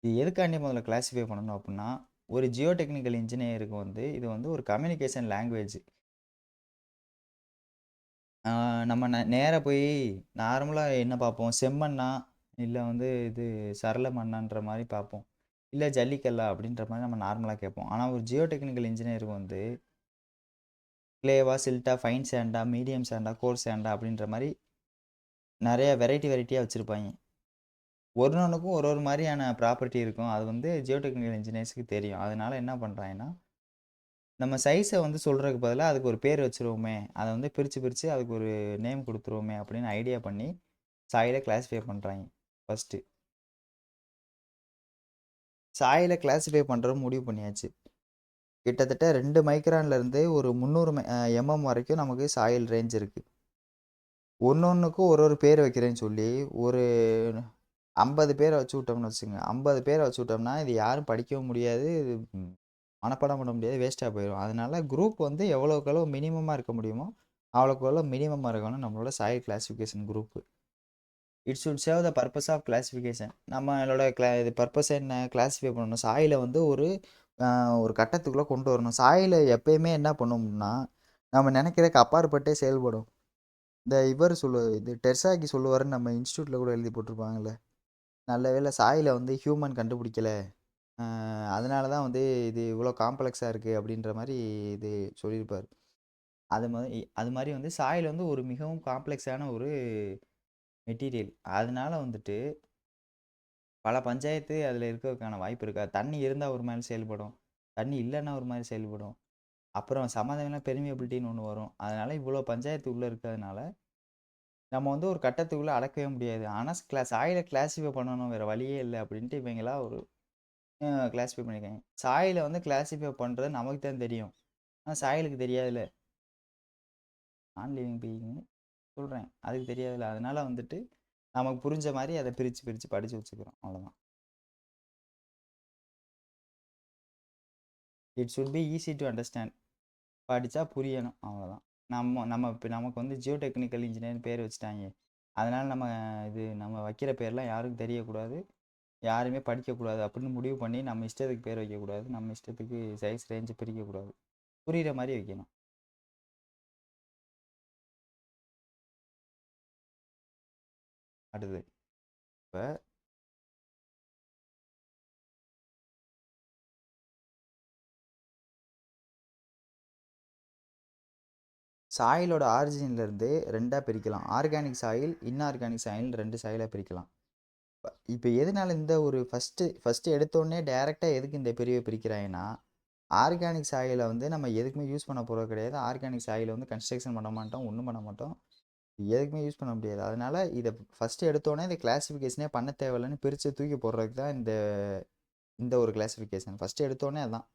இது எதுக்காண்டி முதல்ல கிளாசிஃபை பண்ணணும் அப்டின்னா, ஒரு ஜியோ டெக்னிக்கல் இன்ஜினியருக்கு வந்து இது வந்து ஒரு கம்யூனிகேஷன் லாங்குவேஜ். ஆ நம்ம நேரா போய் நார்மலா என்ன பார்ப்போம்? செம்மண்ணா, இல்ல வந்து இது சரள மண்ணான்ற மாரி பார்ப்போம். இல்ல ஜல்லிக்கல்லா அப்படின்ற மாரி நம்ம நார்மலா கேட்போம். ஆனா ஒரு ஜியோ டெக்னிக்கல் இன்ஜினியருக்கு வந்து கிளேவா, சில்ட்டா, ஃபைன் சாண்டா, மீடியம் சாண்டா, கோர்ஸ் சாண்டா அப்படின்ற மாரி நெறைய வெரைட்டியா வச்சிருப்பாய்ங்க. ஒண்ணொண்ணுக்கும் ஒரு ஒரு மாரியான ப்ராப்பர்ட்டி இருக்கும். அது வந்து ஜியோ டெக்னிக்கல் இன்ஜினியர்ஸ்க்கு தெரியும். அதனால என்ன பண்றாய்ங்கன்னா, நம்ம சைஸை வந்து சொல்கிறதுக்கு பதிலாக அதுக்கு ஒரு பேர் வச்சுருவோமே, அதை வந்து பிரித்து அதுக்கு ஒரு நேம் கொடுத்துருவோமே அப்படின்னு ஐடியா பண்ணி சாயிலை கிளாஸிஃபை பண்ணுறாங்க ஃபஸ்ட்டு. சாயிலை கிளாஸிஃபை பண்ணுறது முடிவு பண்ணியாச்சு. கிட்டத்தட்ட 2 மைக்ரான்லேருந்து ஒரு 300 எம்எம் வரைக்கும் நமக்கு சாயில் ரேஞ்ச் இருக்குது. ஒன்னொன்னுக்கும் ஒரு பேர் வைக்கிறேன்னு சொல்லி ஒரு 50 பேரை வச்சு விட்டோம்னு வச்சுக்கோங்க. 50 பேரை வச்சு விட்டோம்னா இது யாரும் படிக்கவும் முடியாது. இது மனப்பாடம் பண்ண முடியாது. வேஸ்ட்டாக போயிடும். அதனால குரூப் வந்து எவ்வளோக்கு எவ்வளோ மினிமமாக இருக்க முடியுமோ அவ்வளோக்கு எவ்வளோ மினிமமாக இருக்கணும் நம்மளோட soil classification group. It should serve the purpose of classification. நம்மளோட இது பர்பஸ் என்ன? கிளாஸிஃபை பண்ணணும். சாயிலை வந்து ஒரு கட்டத்துக்குள்ளே கொண்டு வரணும். சாயிலை எப்பயுமே என்ன பண்ணும்னா நம்ம நினைக்கிறதுக்கு அப்பாற்பட்டே செயல்படும். இந்த இவர் இது டெர்சாக்கி சொல்லுவாருன்னு நம்ம இன்ஸ்டியூட்டில் கூட எழுதி போட்டிருப்பாங்கல்ல. நல்ல வேளை சாயில வந்து ஹியூமன் கண்டுபிடிக்கல. அதனால தான் வந்து இது இவ்வளோ காம்ப்ளெக்ஸா இருக்கு அப்படின்ற மாரி இது சொல்லியிருப்பாரு. அது மாரி வந்து சாயில் வந்து ஒரு மிகவும் காம்ப்ளெக்ஸான ஒரு மெட்டீரியல். அதனால வந்துட்டு பல பஞ்சாயத்து அதில இருக்கிறதுக்கான வாய்ப்பு இருக்கா? தண்ணி இருந்தா ஒரு மாரி செயல்படும். தண்ணி இல்லன்னா ஒரு மாரி செயல்படும். அப்புறம் சம்மந்தமில்லாம பெர்மியபிலிட்டின்னு ஒண்ணு வரும். அதனால இவ்வளோ பஞ்சாயத்து உள்ள இருக்கிறதுனால நம்ம வந்து ஒரு கட்டத்துக்குள்ள அடக்கவே முடியாது. ஆனா சாயில கிளாஸிஃபை பண்ணணும். வேற வழியே இல்ல அப்படின்ட்டு இவங்கலாம் ஒரு கிளாஸிஃபை பண்ணியிருக்காங்க. சாயில வந்து கிளாஸிஃபை பண்றது நமக்கு தான் தெரியும். ஆனா சாயலுக்கு தெரியாதுல்ல. நான் லிவிங் பீயிங்ன்னு சொல்றேன். அதுக்கு தெரியாதுல்ல. அதனால வந்துட்டு நமக்கு புரிஞ்ச மாரி அத பிரிச்சு படிச்சு வச்சுக்கிறோம். அவ்வளோதான். It should be easy to understand. படிச்சா புரியணும். அவ்வளோதான். இப்ப நமக்கு வந்து ஜியோ டெக்னிக்கல் இன்ஜினியர்னு பேர் வச்சுட்டாய்ங்க. அதனால நம்ம வைக்கிற பேர்லாம் யாருக்கும் தெரியக்கூடாது. யாருமே படிக்கக்கூடாது அப்படின்னு முடிவு பண்ணி நம்ம இஷ்டத்துக்கு பேர் வைக்கக்கூடாது. நம்ம இஷ்டத்துக்கு சைஸ் ரேஞ்ச் பிரிக்கக்கூடாது. புரியிற மாரி வைக்கணும். அடுத்து இப்ப சாயிலோட ஆரிஜின்லேருந்து 2ஆ பிரிக்கலாம். ஆர்கானிக் சாயில், இன்ஆர்கானிக் சாயில்னு 2 சாயிலா பிரிக்கலாம். இப்ப எதனால இந்த ஒரு ஃபர்ஸ்ட்டு எடுத்தோனே டைரக்ட்டா எதுக்கு இந்த பிரிவை பிரிக்கிறாங்கன்னா, ஆர்கானிக் சாயில வந்து நம்ம எதுக்குமே யூஸ் பண்ண போறது கிடையாது. ஆர்கானிக் சாயில வந்து கன்ஸ்ட்ரக்ஷன் பண்ண மாட்டோம். ஒண்ணும் பண்ண மாட்டோம். எதுக்குமே யூஸ் பண்ண முடியாது. அதனால இத ஃபர்ஸ்ட்டு எடுத்தோனே இந்த கிளாசிஃபிகேஷனே பண்ண தேவையில்லன்னு பிரிச்சு தூக்கி போடுறதுக்கு தான் இந்த இந்த ஒரு கிளாசிஃபிகேஷன். ஃபர்ஸ்ட்டு எடுத்தோனே அதான்.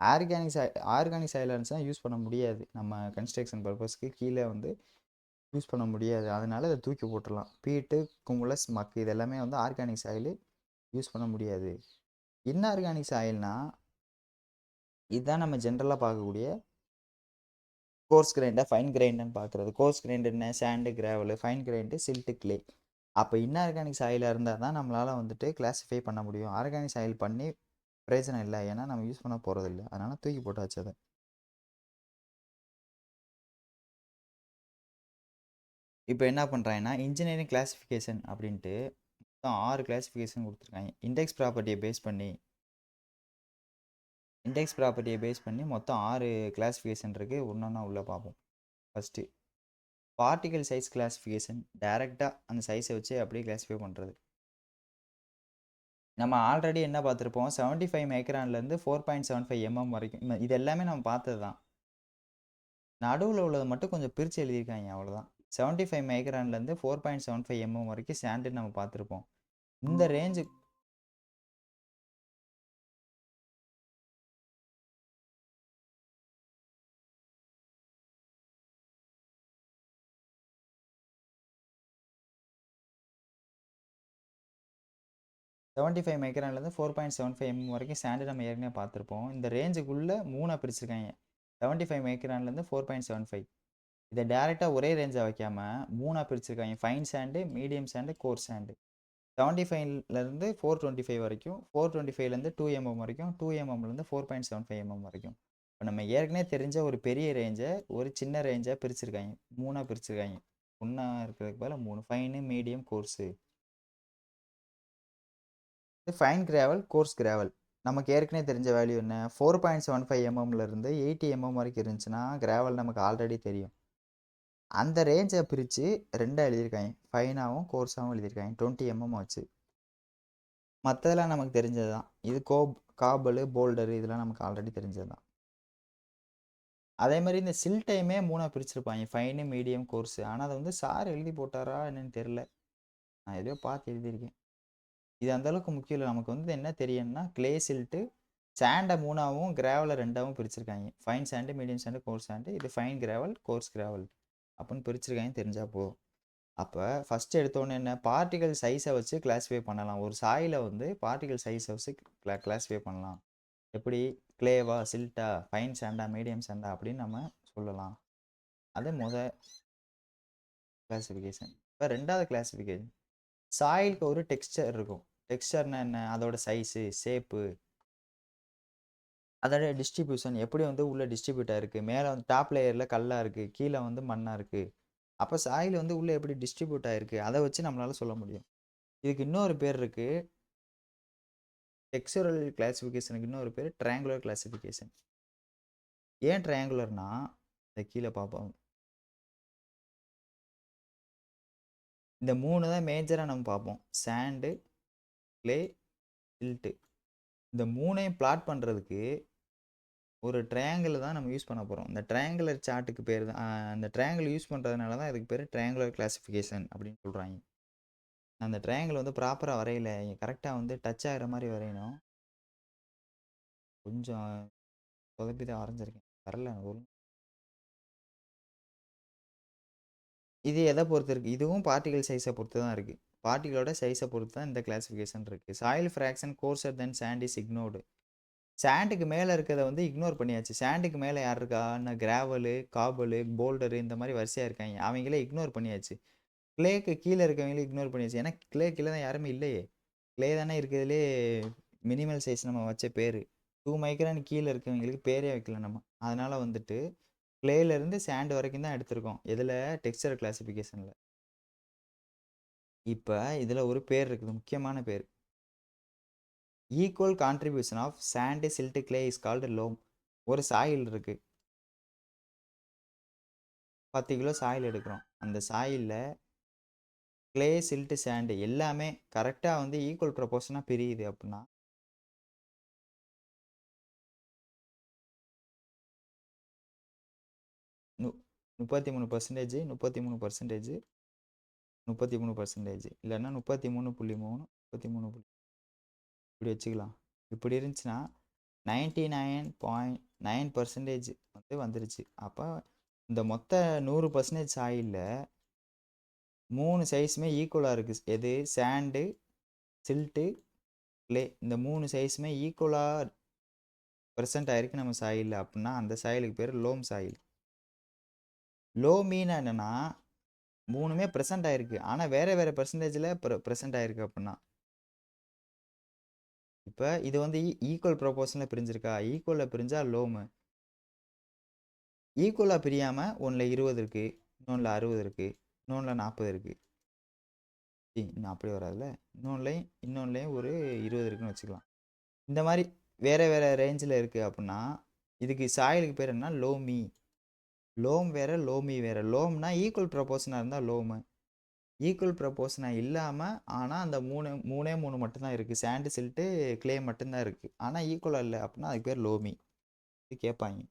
ஆர்கானிக் சாய் ஆர்கானிக் சாயிலா இருந்துச்சுன்னா யூஸ் பண்ண முடியாது. நம்ம கன்ஸ்ட்ரக்ஷன் பர்பஸ்க்கு கீழ வந்து யூஸ் பண்ண முடியாது. அதனால இத தூக்கி போட்டுறலாம். பீட்டு, குமுலஸ், மக்கு இது எல்லாமே வந்து ஆர்கானிக் சாயிலு யூஸ் பண்ண முடியாது. இன்ஆர்கானிக் சாயில்னா இதுதான் நம்ம ஜென்ரலா பார்க்கக்கூடிய கோர்ஸ் கிரைண்டா, ஃபைன் கிரைண்டுன்னு பார்க்குறது. கோர்ஸ் கிரைண்ட் என்ன? Sand, gravel, fine grained, silt, clay. அப்ப இன்ஆர்கானிக் சாயிலா இருந்தா தான் நம்மளால வந்துட்டு கிளாஸிஃபை பண்ண முடியும். ஆர்கானிக் சாயில் பண்ணி பிரயோஜனம் இல்ல. ஏன்னா நம்ம யூஸ் பண்ண போறதில்ல. அதனால தூக்கி போட்டாச்சு அத. இப்ப என்ன பண்றாங்கன்னா, இன்ஜினியரிங் கிளாசிஃபிகேஷன் அப்படின்ட்டு மொத்தம் 6 கிளாசிஃபிகேஷன் குடுத்துருக்காங்க. இண்டெக்ஸ் ப்ராப்பர்ட்டிய பேஸ் பண்ணி மொத்தம் 6 கிளாசிஃபிகேஷன் இருக்கு. ஒண்ணொண்ணா உள்ள பார்ப்போம். First particle size classification. டைரக்ட்டா அந்த சைஸ வச்சு அப்படியே கிளாஸிஃபை பண்றது. நம்ம ஆல்ரெடி என்ன பார்த்துருப்போம், 75 மைக்ரான்லேருந்து 4.75 வரைக்கும். இது எல்லாமே நம்ம பார்த்தது தான். நடுவுல உள்ளத மட்டும் கொஞ்சம் பிரிச்சு எழுதியிருக்காய்ங்க அவ்வளோதான். 75 மைக்ரான்லேருந்து 4.75 வரைக்கும் சாண்டுன்னு நம்ம பார்த்துருப்போம். இந்த ரேஞ்சு 75 மைக்ரான்லேருந்து 4.75 வரைக்கும் சாண்டு நம்ம ஏற்கனவே பார்த்துருப்போம். இந்த ரேஞ்சுக்குள்ள 3ஆ பிரிச்சிருக்காய்ங்க. 75 மைக்ரான்லேருந்து 4.75. இத டைரக்ட்டா ஒரே ரேஞ்சா வைக்காம 3ஆ பிரிச்சிருக்காய்ங்க. Fine sand, medium sand, coarse sand. 75லேருந்து 425 வரைக்கும், 425லேருந்து 2 வரைக்கும், 2 எம்எம்லேருந்து 4.75 வரைக்கும். இப்ப நம்ம ஏற்கனவே தெரிஞ்ச ஒரு பெரிய ரேஞ்ச ஒரு சின்ன ரேஞ்சா பிரிச்சிருக்காய்ங்க. 3ஆ பிரிச்சிருக்காய்ங்க. 1ஆ இருக்கிறதுக்கு பதிலா 3. Fine, medium, course. Fine gravel, coarse gravel. நமக்கு ஏற்கனவே தெரிஞ்ச வேல்யூ என்ன? 4.75 இருந்து 80 வரைக்கும் இருந்துச்சுன்னா, கிராவல் நமக்கு ஆல்ரெடி தெரியும். அந்த ரேஞ்ச பிரிச்சு 2ஆ எழுதியிருக்காய்ங்க. ஃபைனாவும், கோர்ஸாவும் எழுதியிருக்காய்ங்க. 20 வச்சு. மத்ததெல்லாம் நமக்கு தெரிஞ்சது தான். இது காபலு, போல்டரு இதெல்லாம் நமக்கு ஆல்ரெடி தெரிஞ்சது தான். அதே மாரி இந்த சில்ட்டையுமே 3ஆ பிரிச்சிருப்பாய்ங்க. Fine, medium, coarse. ஆனா அத வந்து சார் எழுதி போட்டாரா என்னன்னு தெரியல. நான் எதையோ பார்த்து எழுதியிருக்கேன். இது அந்த அளவுக்கு முக்கியம் இல்ல. நமக்கு வந்து என்ன தெரியும்னா, கிளே சில்ட்டு, சாண்ட 3ஆவும், கிராவல 2ஆவும் பிரிச்சிருக்காய்ங்க. Fine sand, medium sand, coarse sand. இது ஃபைன் கிராவல், கோர்ஸ் கிராவல் அப்படின்னு பிரிச்சிருக்காய்ங்கன்னு தெரிஞ்சா போதும். அப்ப ஃபர்ஸ்ட் எடுத்தோனே என்ன பார்ட்டிகிள் சைஸ வச்சு கிளாஸிஃபை பண்ணலாம். ஒரு சாயில வந்து பார்ட்டிகிள் சைஸ வச்சு கிளாஸிஃபை பண்ணலாம். எப்படி கிளேவா, சில்ட்டா, ஃபைன் சாண்டா, மீடியம் சாண்டா அப்படின்னு நம்ம சொல்லலாம். அது கிளாசிஃபிகேஷன். இப்ப 2வது கிளாசிஃபிகேஷன். சாயிலுக்கு ஒரு டெக்ஸ்சர் இருக்கும். டெக்ஸ்சர்னா என்ன? அதோட சைஸு, ஷேப்பு, அதோட டிஸ்ட்ரிபியூஷன் எப்படி வந்து உள்ள டிஸ்ட்ரிபியூட் ஆயிருக்கு. மேல வந்து டாப் லேயர்ல கல்லா இருக்கு. கீழ வந்து மண்ணா இருக்கு. அப்ப சாயில் வந்து உள்ள எப்படி டிஸ்ட்ரிபியூட் ஆயிருக்கு. அத வச்சு நம்மளால சொல்ல முடியும். இதுக்கு இன்னொரு பேர் இருக்கு. டெக்ஸ்சரல் கிளாசிஃபிகேஷனுக்கு இன்னொரு பேரு ட்ரையாங்குலர் கிளாசிஃபிகேஷன். ஏன் ட்ரையாங்குலர்னா, இத கீழ பார்ப்போம். இந்த 3 தான் மேஜரா நம்ம பார்ப்போம். Sand, clay, silt. இந்த 3யும் பிளாட் பண்றதுக்கு ஒரு ட்ரையாங்கிள் தான் நம்ம யூஸ் பண்ண போறோம். இந்த ட்ரையாங்குலர் சார்ட்க்கு பேரு தான் அந்த ட்ரையாங்கிள் யூஸ் பண்றதுனால தான் இதுக்கு பேரு ட்ரையாங்குலர் கிளாசிஃபிகேஷன் அப்படின்னு சொல்றாய்ங்க. அந்த ட்ரையாங்கிள் வந்து ப்ராப்பரா வரையல. கரெக்ட்டா வந்து டச் ஆகுற மாரி வரையணும். கொஞ்சம் சொதப்பி தான் வரைஞ்சிருக்கேன். வரல இது எத பொறுத்து இருக்கு? இதுவும் பார்ட்டிகிள் சைஸ பொறுத்து தான் இருக்கு. பார்ட்டிகளோட சைஸ பொறுத்து தான் இந்த கிளாசிஃபிகேஷன் இருக்கு. Soil fraction coarser then sand is ignored. சாண்டுக்கு மேல இருக்கிறத வந்து இக்னோர் பண்ணியாச்சு. சாண்டுக்கு மேல யார் இருக்கா? கிராவலு, காபலு, போல்டரு இந்த மாரி வரிசையா இருக்காய்ங்க. அவைங்கள இக்னோர் பண்ணியாச்சு. கிளேக்கு கீழ இருக்கவங்கள இக்னோர் பண்ணியாச்சு. ஏன்னா கிளே கீழ தான் யாருமே இல்லையே. கிளே தானே இருக்கிறதுலயே மினிமல் சைஸ் நம்ம வச்ச பேரு. 2 மைக்ரான் கீழ இருக்கவங்களுக்கு பேரே வைக்கல நம்ம. அதனால வந்துட்டு கிளேல இருந்து சாண்ட் வரைக்கும் தான் எடுத்திருக்கோம். எதுல? டெக்ஸ்சர் கிளாசிஃபிகேஷன்ல. இப்ப இதுல ஒரு பேர் இருக்குது. முக்கியமான பேர். Equal contribution of sand, silt, clay is called loam. ஒரு சாயில் இருக்கு. 10 கிலோ சாயில் எடுக்கிறோம். அந்த சாயில்ல கிளே, சில்ட், சாண்ட் எல்லாமே கரெக்ட்டா வந்து ஈக்குவல் ப்ரொபோர்ஷனா பிரியுது அப்டின்னா, 33% 33% 33% இல்லன்னா 33.3 33 இப்படி வச்சுக்கலாம். இப்படி இருந்துச்சுன்னா 99.9% வந்து வந்துருச்சு. அப்ப இந்த மொத்த 100% சாயில்ல 3 சைஸுமே ஈக்குவலா இருக்கு. எது? Sand, silt, clay. இந்த 3 சைஸுமே ஈக்குவலா பிரசன்ட் ஆயிருக்கு நம்ம சாயில்ல. அப்டின்னா அந்த சாயிலுக்கு பேரு லோம் சாயில். லோமின்னா என்னன்னா 3மே பிரசன்ட் ஆயிருக்கு. ஆனா வேற வேற பெர்சன்டேஜ்ல பிரசன்ட் ஆயிருக்கு அப்டின்னா. இப்ப இது வந்து ஈக்குவல் ப்ரொபோர்ஷன்ல பிரிஞ்சிருக்கா? ஈக்குவல்ல பிரிஞ்சா லோமு. ஈக்குவலா பிரியாம ஒண்ணுல 20 இருக்கு. இன்னொன்னுல 60 இருக்கு. இன்னொன்னுல 40 இருக்கு. இன்னும் அப்படி வராதுல்ல. இன்னொன்னுலயும் ஒரு 20 இருக்குன்னு வச்சுக்கலாம். இந்த மாரி வேற வேற ரேஞ்சுல இருக்கு அப்டின்னா, இதுக்கு சாயிலுக்கு பேர் என்ன? லோமி. லோம் வேற, லோமி வேற. லோம்னா ஈக்குவல் ப்ரொபோர்ஷனா இருந்தா லோமு. ஈக்குவல் ப்ரொபோர்ஷனா இல்லாம, ஆனா அந்த 3 மட்டும் தான் இருக்கு. சாண்ட், சில்ட், கிளே மட்டும் தான் இருக்கு. ஆனா ஈக்குவலா இல்ல அப்டின்னா அதுக்கு பேர் லோமி. இது கேட்பாய்ங்க.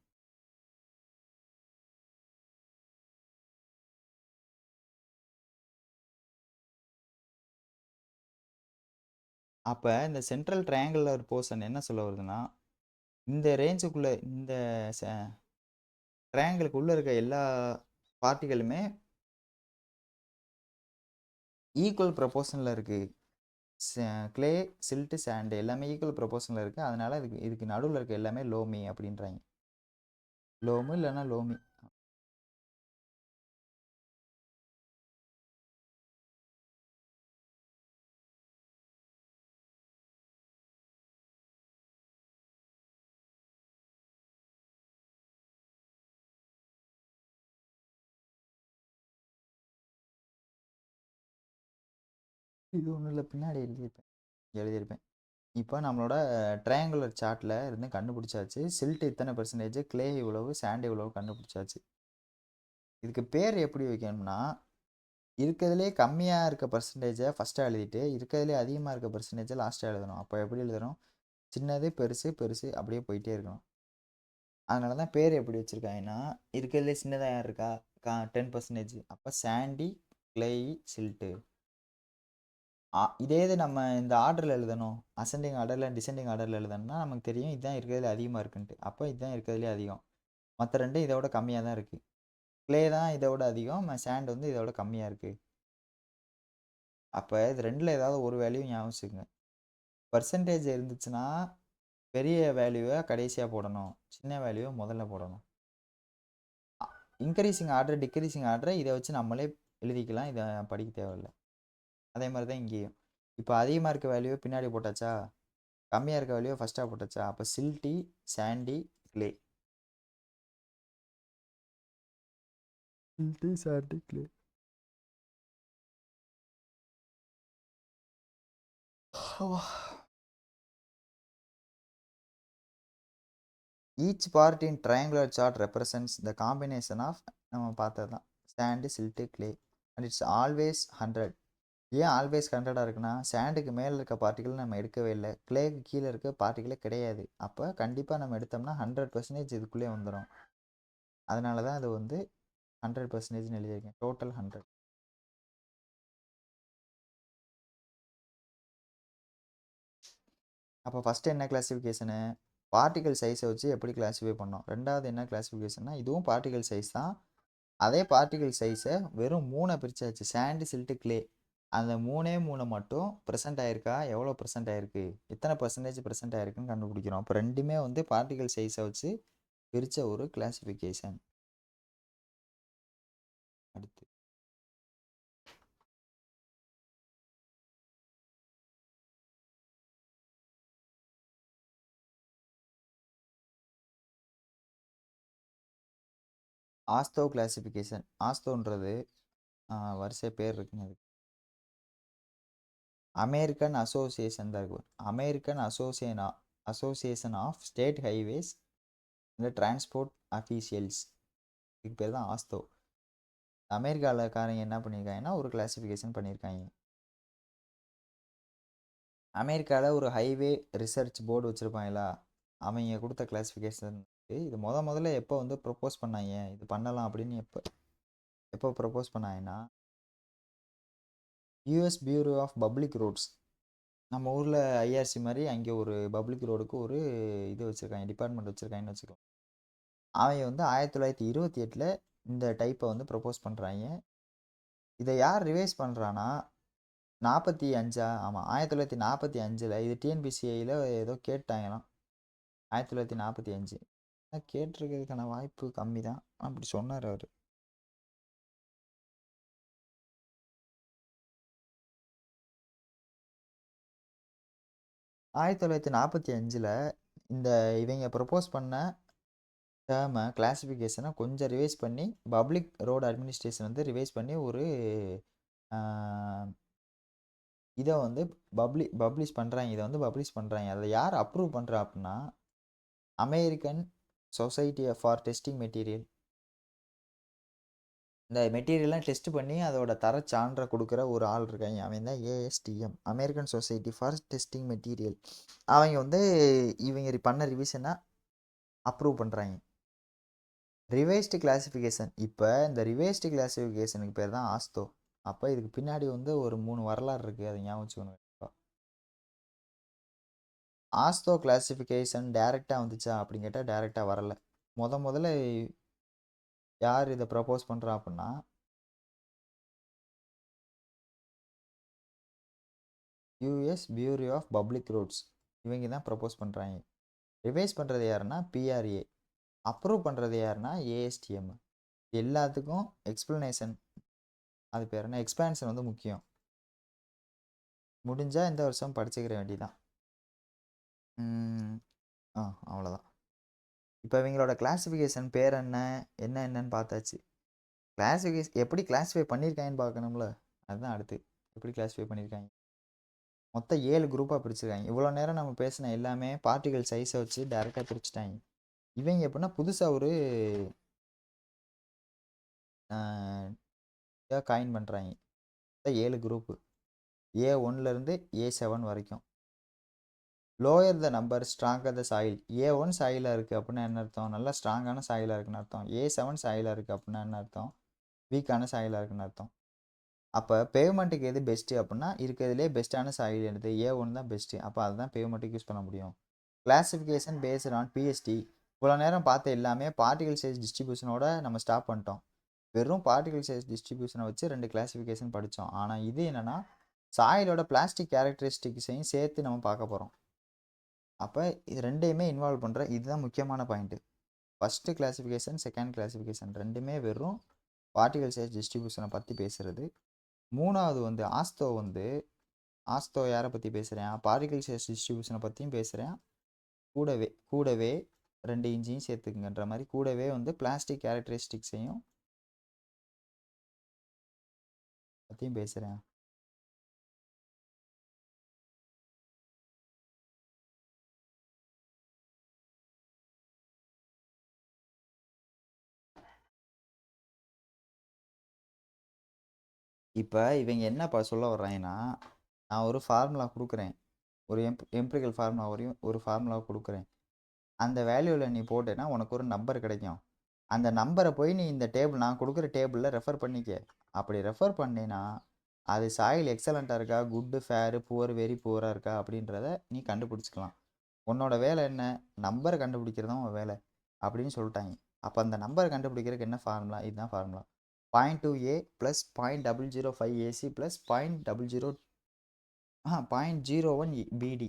அப்ப இந்த சென்ட்ரல் ட்ரையாங்குலர் போர்ஷன் என்ன சொல்ல வருதுன்னா, இந்த ரேஞ்சுக்குள்ள இந்த ச ட்ரையாங்கிளுக்கு உள்ள இருக்க எல்லா பார்ட்டிகளுமே ஈக்குவல் ப்ரொபோர்ஷன்ல இருக்கு. கிளே, சில்ட், சாண்ட் எல்லாமே ஈக்குவல் ப்ரொபோர்ஷன்ல இருக்கு. அதனால இதுக்கு நடுவுல இருக்க எல்லாமே லோமி அப்படின்றாய்ங்க. லோமு இல்லன்னா லோமி. இது ஒண்ணும் இல்ல. பின்னாடி எழுதியிருப்பேன். இப்போ நம்மளோட ட்ரையாங்குலர் சார்ட்ல இருந்து கண்டுபிடிச்சாச்சு. சில்ட் இத்தனை பெர்சன்டேஜ், கிளே இவ்வளவு, சாண்ட் இவ்வளவு கண்டுபிடிச்சாச்சு. இதுக்கு பேர் எப்படி வைக்கணும்னா, இருக்கிறதுலே கம்மியா இருக்க பெர்சன்டேஜ ஃபர்ஸ்ட்டா எழுதிட்டு, இருக்கிறதுலே அதிகமா இருக்க பெர்சன்டேஜ லாஸ்ட்டா எழுதணும். அப்ப எப்படி எழுதணும்? சின்னது, பெருசு, பெருசு அப்படியே போயிட்டே இருக்கணும். அதனால தான் பேர் எப்படி வச்சுருக்காங்கன்னா, இருக்கிறதுலே சின்னதா யார் இருக்கா? 10% அப்போ சாண்டி, கிளேயி, சில்ட்டு. இதே இது நம்ம இந்த ஆர்டர்ல எழுதணும். அசெண்டிங் ஆர்டர்ல, டிசெண்டிங் ஆர்டர்ல எழுதணும்னா, நமக்கு தெரியும் இதுதான் இருக்கிறதுல அதிகமா இருக்குன்ட்டு. அப்போ இதுதான் இருக்கிறதுலே அதிகம். மத்த 2ம் இத விட கம்மியா தான் இருக்கு. கிளே தான் இத விட அதிகம். சாண்ட் வந்து இத விட கம்மியா இருக்கு. அப்ப இது 2ல ஏதாவது ஒரு வேல்யூ ஞாபகம் வச்சுக்கங்க. பெர்சன்டேஜ் இருந்துச்சுன்னா, பெரிய வேல்யூவ கடைசியா போடணும். சின்ன வேல்யூவ முதல்ல போடணும். இன்கிரீசிங் ஆர்டர், டிக்ரீசிங் ஆர்டர இத வச்சு நம்மளே எழுதிக்கலாம். இத படிக்க தேவையில்ல. அதே மாரி தான் இங்கேயும். இப்ப அதிகமா இருக்க வேல்யூவ பின்னாடி போட்டாச்சா? கம்மியா இருக்க வேல்யூவ ஃபர்ஸ்ட்டா போட்டாச்சா? அப்ப silty, sandy, clay. Silty, sandy, clay. Each part in triangular chart represents the combination of நம்ம பார்த்தது தான். Sand, silt, clay. And it's always 100. ஏன் ஆல்வேஸ் 100ஆ இருக்குன்னா, சாண்டுக்கு மேல இருக்க பார்ட்டிகிள் நம்ம எடுக்கவே இல்ல. கிளேக்கு கீழ இருக்க பார்ட்டிகிளே கிடையாது. அப்ப கண்டிப்பா நம்ம எடுத்தோம்னா 100% இதுக்குள்ளயே வந்துரும். அதனால தான் அது வந்து 100%ன்னு எழுதியிருக்கேன். டோட்டல் 100. அப்போ ஃபர்ஸ்ட் என்ன கிளாசிஃபிகேஷனு? பார்ட்டிகிள் சைஸை வச்சு எப்படி கிளாஸிஃபை பண்ணோம். 2வது என்ன கிளாசிஃபிகேஷன்னா, இதுவும் பார்ட்டிகிள் சைஸ் தான். அதே பார்ட்டிகிள் சைஸை வெறும் 3 பிரிச்சாச்சு. Sand, silt, clay. அந்த 3 மட்டும் ப்ரெசென்ட் ஆயிருக்கா? எவ்வளோ ப்ரெசென்ட் ஆயிருக்கு? எத்தனை பெர்சன்டேஜ் ப்ரெசென்ட் ஆயிருக்குன்னு கண்டுபிடிக்கிறோம். அப்போ 2மே வந்து பார்ட்டிகிள் சைஸை வச்சு பிரிச்ச ஒரு கிளாசிஃபிகேஷன். அடுத்து ஆஸ்தோ கிளாசிஃபிகேஷன். ஆஸ்தோன்றது வரிசை பேர் இருக்குங்க அதுக்கு. அமெரிக்கன் அசோசியேஷன் தான் இருக்கு. American association of state highways இந்த டிரான்ஸ்போர்ட் அஃபீஷியல்ஸ். இதுக்கு பேர் தான் ஆஸ்தோ. அமெரிக்காக்காரங்க என்ன பண்ணியிருக்காங்கன்னா ஒரு கிளாசிஃபிகேஷன் பண்ணியிருக்காங்க. அமெரிக்காவில் ஒரு ஹைவே ரிசர்ச் போர்டு வச்சுருப்பாங்களா, அவங்க கொடுத்த கிளாசிஃபிகேஷன். இது முதல்ல எப்போ வந்து ப்ரொப்போஸ் பண்ணாங்க, இது பண்ணலாம் அப்படின்னு எப்போ எப்போ ப்ரொப்போஸ் பண்ணாங்கன்னா, US bureau of public roads. நம்ம ஊரில் ஐஆர்சி மாதிரி அங்கே ஒரு பப்ளிக் ரோடுக்கு ஒரு இது வச்சுருக்காங்க, டிபார்ட்மெண்ட் வச்சுருக்காங்கன்னு வச்சுக்கலாம். அவங்க வந்து 1928 இந்த டைப்பை வந்து ப்ரொப்போஸ் பண்ணுறாங்க. இதை யார் ரிவைஸ் பண்ணுறான்னா 45 ஆமாம் 1945 இது டிஎன்பிசிஐயில் ஏதோ கேட்டாங்களாம். 1945 கேட்டிருக்கிறதுக்கான வாய்ப்பு கம்மி தான் அப்படி சொன்னார் அவர். ஆயிரத்தி தொள்ளாயிரத்தி 45 இந்த இவங்க ப்ரொப்போஸ் பண்ண டேர்மை கிளாசிஃபிகேஷனை கொஞ்சம் ரிவைஸ் பண்ணி பப்ளிக் ரோடு அட்மினிஸ்ட்ரேஷன் வந்து ரிவைஸ் பண்ணி ஒரு இதை வந்து பப்ளிஷ் பண்ணுறாங்க. இதை வந்து பப்ளிஷ் பண்ணுறாங்க. அதை யார் அப்ரூவ் பண்ணுறா அப்படின்னா American society for testing material. இந்த மெட்டீரியல்லாம் டெஸ்ட் பண்ணி அதோட தர சான்றை கொடுக்குற ஒரு ஆள் இருக்காங்க. அவன் தான் ஏஎஸ்டிஎம், American society for testing material. அவங்க வந்து இவங்க பண்ண ரிவிஷனை அப்ரூவ் பண்ணுறாங்க. Revised classification. இப்போ இந்த ரிவைஸ்டு கிளாசிஃபிகேஷனுக்கு பேர் தான் ஆஸ்தோ. அப்போ இதுக்கு பின்னாடி வந்து ஒரு 3 வரலாறு இருக்குது, அதை ஞாபகம் வச்சுக்கணும். ஆஸ்தோ கிளாசிஃபிகேஷன் டைரெக்டாக வந்துச்சா அப்படின்னு கேட்டால் டைரெக்டாக வரலை. முதல்ல யார் இதை ப்ரப்போஸ் பண்ணுறா அப்படின்னா US bureau of public roads. இவங்க தான் ப்ரப்போஸ் பண்ணுறாங்க. ரிவைஸ் பண்ணுறது யாருன்னா பிஆர்ஏ. அப்ரூவ் பண்ணுறது யாருன்னா ஏஎஸ்டிஎம். எல்லாத்துக்கும் எக்ஸ்ப்ளனேஷன், அது பேர் என்ன, எக்ஸ்பேன்ஷன் வந்து முக்கியம். முடிஞ்சால் இந்த வருஷம் படிச்சுக்கிற வேண்டியதான். அவ்வளோதான். இப்போ இவங்களோட கிளாஸிஃபிகேஷன் பேர் என்ன என்னன்னு பார்த்தாச்சு. கிளாஸிஃபிகேஷன் எப்படி கிளாஸிஃபை பண்ணியிருக்காங்கன்னு பார்க்கணும்ல. அதுதான் அடுத்து. எப்படி கிளாஸிஃபை பண்ணியிருக்காங்க. மொத்தம் 7 குரூப்பாக பிரிச்சுருக்காங்க. இவ்வளோ நேரம் நம்ம பேசின எல்லாமே பார்ட்டிகல் சைஸை வச்சு டேரெக்டாக பிரிச்சுட்டாங்க. இவங்க எப்படின்னா புதுசாக ஒரு இதாக காயின் பண்ணுறாங்க. 7 குரூப்பு, A1லேருந்து A7 வரைக்கும். Lower the number stronger the soil. A1 சாயிலாக இருக்குது அப்படின்னா என்ன அர்த்தம்? நல்லா ஸ்ட்ராங்கான சாயிலாக இருக்குன்னு அர்த்தம். A7 சாயிலாக இருக்குது அப்படின்னா என்ன அர்த்தம்? வீக்கான சாயிலாக இருக்குன்னு அர்த்தம். அப்போ பேவ்மெண்ட்டுக்கு எது பெஸ்ட்டு அப்படின்னா இருக்கிறதுலே பெஸ்ட்டான சாயில் என்னது? A1 தான் பெஸ்ட்டு. அப்போ அதுதான் பேவ்மெண்ட்டுக்கு யூஸ் பண்ண முடியும். Classification based on PSD. இவ்வளோ நேரம் பார்த்த எல்லாமே பார்ட்டிகல் சைஸ் டிஸ்ட்ரிபியூஷனோட நம்ம ஸ்டாப் பண்ணிட்டோம். வெறும் பார்ட்டிகல் சைஸ் டிஸ்ட்ரிபியூஷனை வச்சு 2 கிளாசிஃபிகேஷன் படித்தோம். ஆனால் இது என்னென்னா சாயிலோட பிளாஸ்டிக் கேரக்டரிஸ்டிக்ஸையும் சேர்த்து நம்ம பார்க்க போகிறோம். அப்போ இது ரெண்டையுமே இன்வால்வ் பண்ணுற இதுதான் முக்கியமான point. First classification, second classification ரெண்டுமே வெறும் பார்ட்டிகல் சைஸ் டிஸ்ட்ரிபியூஷனை பற்றி பேசுகிறது. மூணாவது வந்து ஆஸ்தோ யாரை பற்றி பேசுகிறேன்? பார்ட்டிகல் சைஸ் டிஸ்ட்ரிபியூஷனை பற்றியும் பேசுகிறேன். கூடவே 2 இன்ச்சையும் சேர்த்துக்குங்கன்ற மாதிரி கூடவே வந்து பிளாஸ்டிக் கேரக்டரிஸ்டிக்ஸையும் பற்றியும் பேசுகிறேன். இப்போ இவங்க என்னப்பா சொல்ல வர்றாங்கன்னா, நான் ஒரு ஃபார்முலா கொடுக்குறேன். ஒரு எம்பிரிக்கல் ஃபார்முலா வரையும் ஒரு ஃபார்முலா கொடுக்குறேன். அந்த வேல்யூவில் நீ போட்டேன்னா உனக்கு ஒரு நம்பர் கிடைக்கும். அந்த நம்பரை போய் நீ இந்த டேபிள் நான் கொடுக்குற டேபிளில் ரெஃபர் பண்ணிக்க. அப்படி ரெஃபர் பண்ணினா அது சாயில் எக்ஸலண்ட்டாக இருக்கா, குட்டு, ஃபேரு, புவர், வெரி புவராக இருக்கா அப்படின்றத நீ கண்டுபிடிச்சிக்கலாம். உன்னோட வேலை என்ன? நம்பரை கண்டுபிடிக்கிறது தான் உன் வேலை அப்படின்னு சொல்லிட்டாங்க. அப்போ அந்த நம்பரை கண்டுபிடிக்கிறதுக்கு என்ன ஃபார்முலா? இதுதான் formula. 0.2a plus 0.005 AC plus 0.01 BD.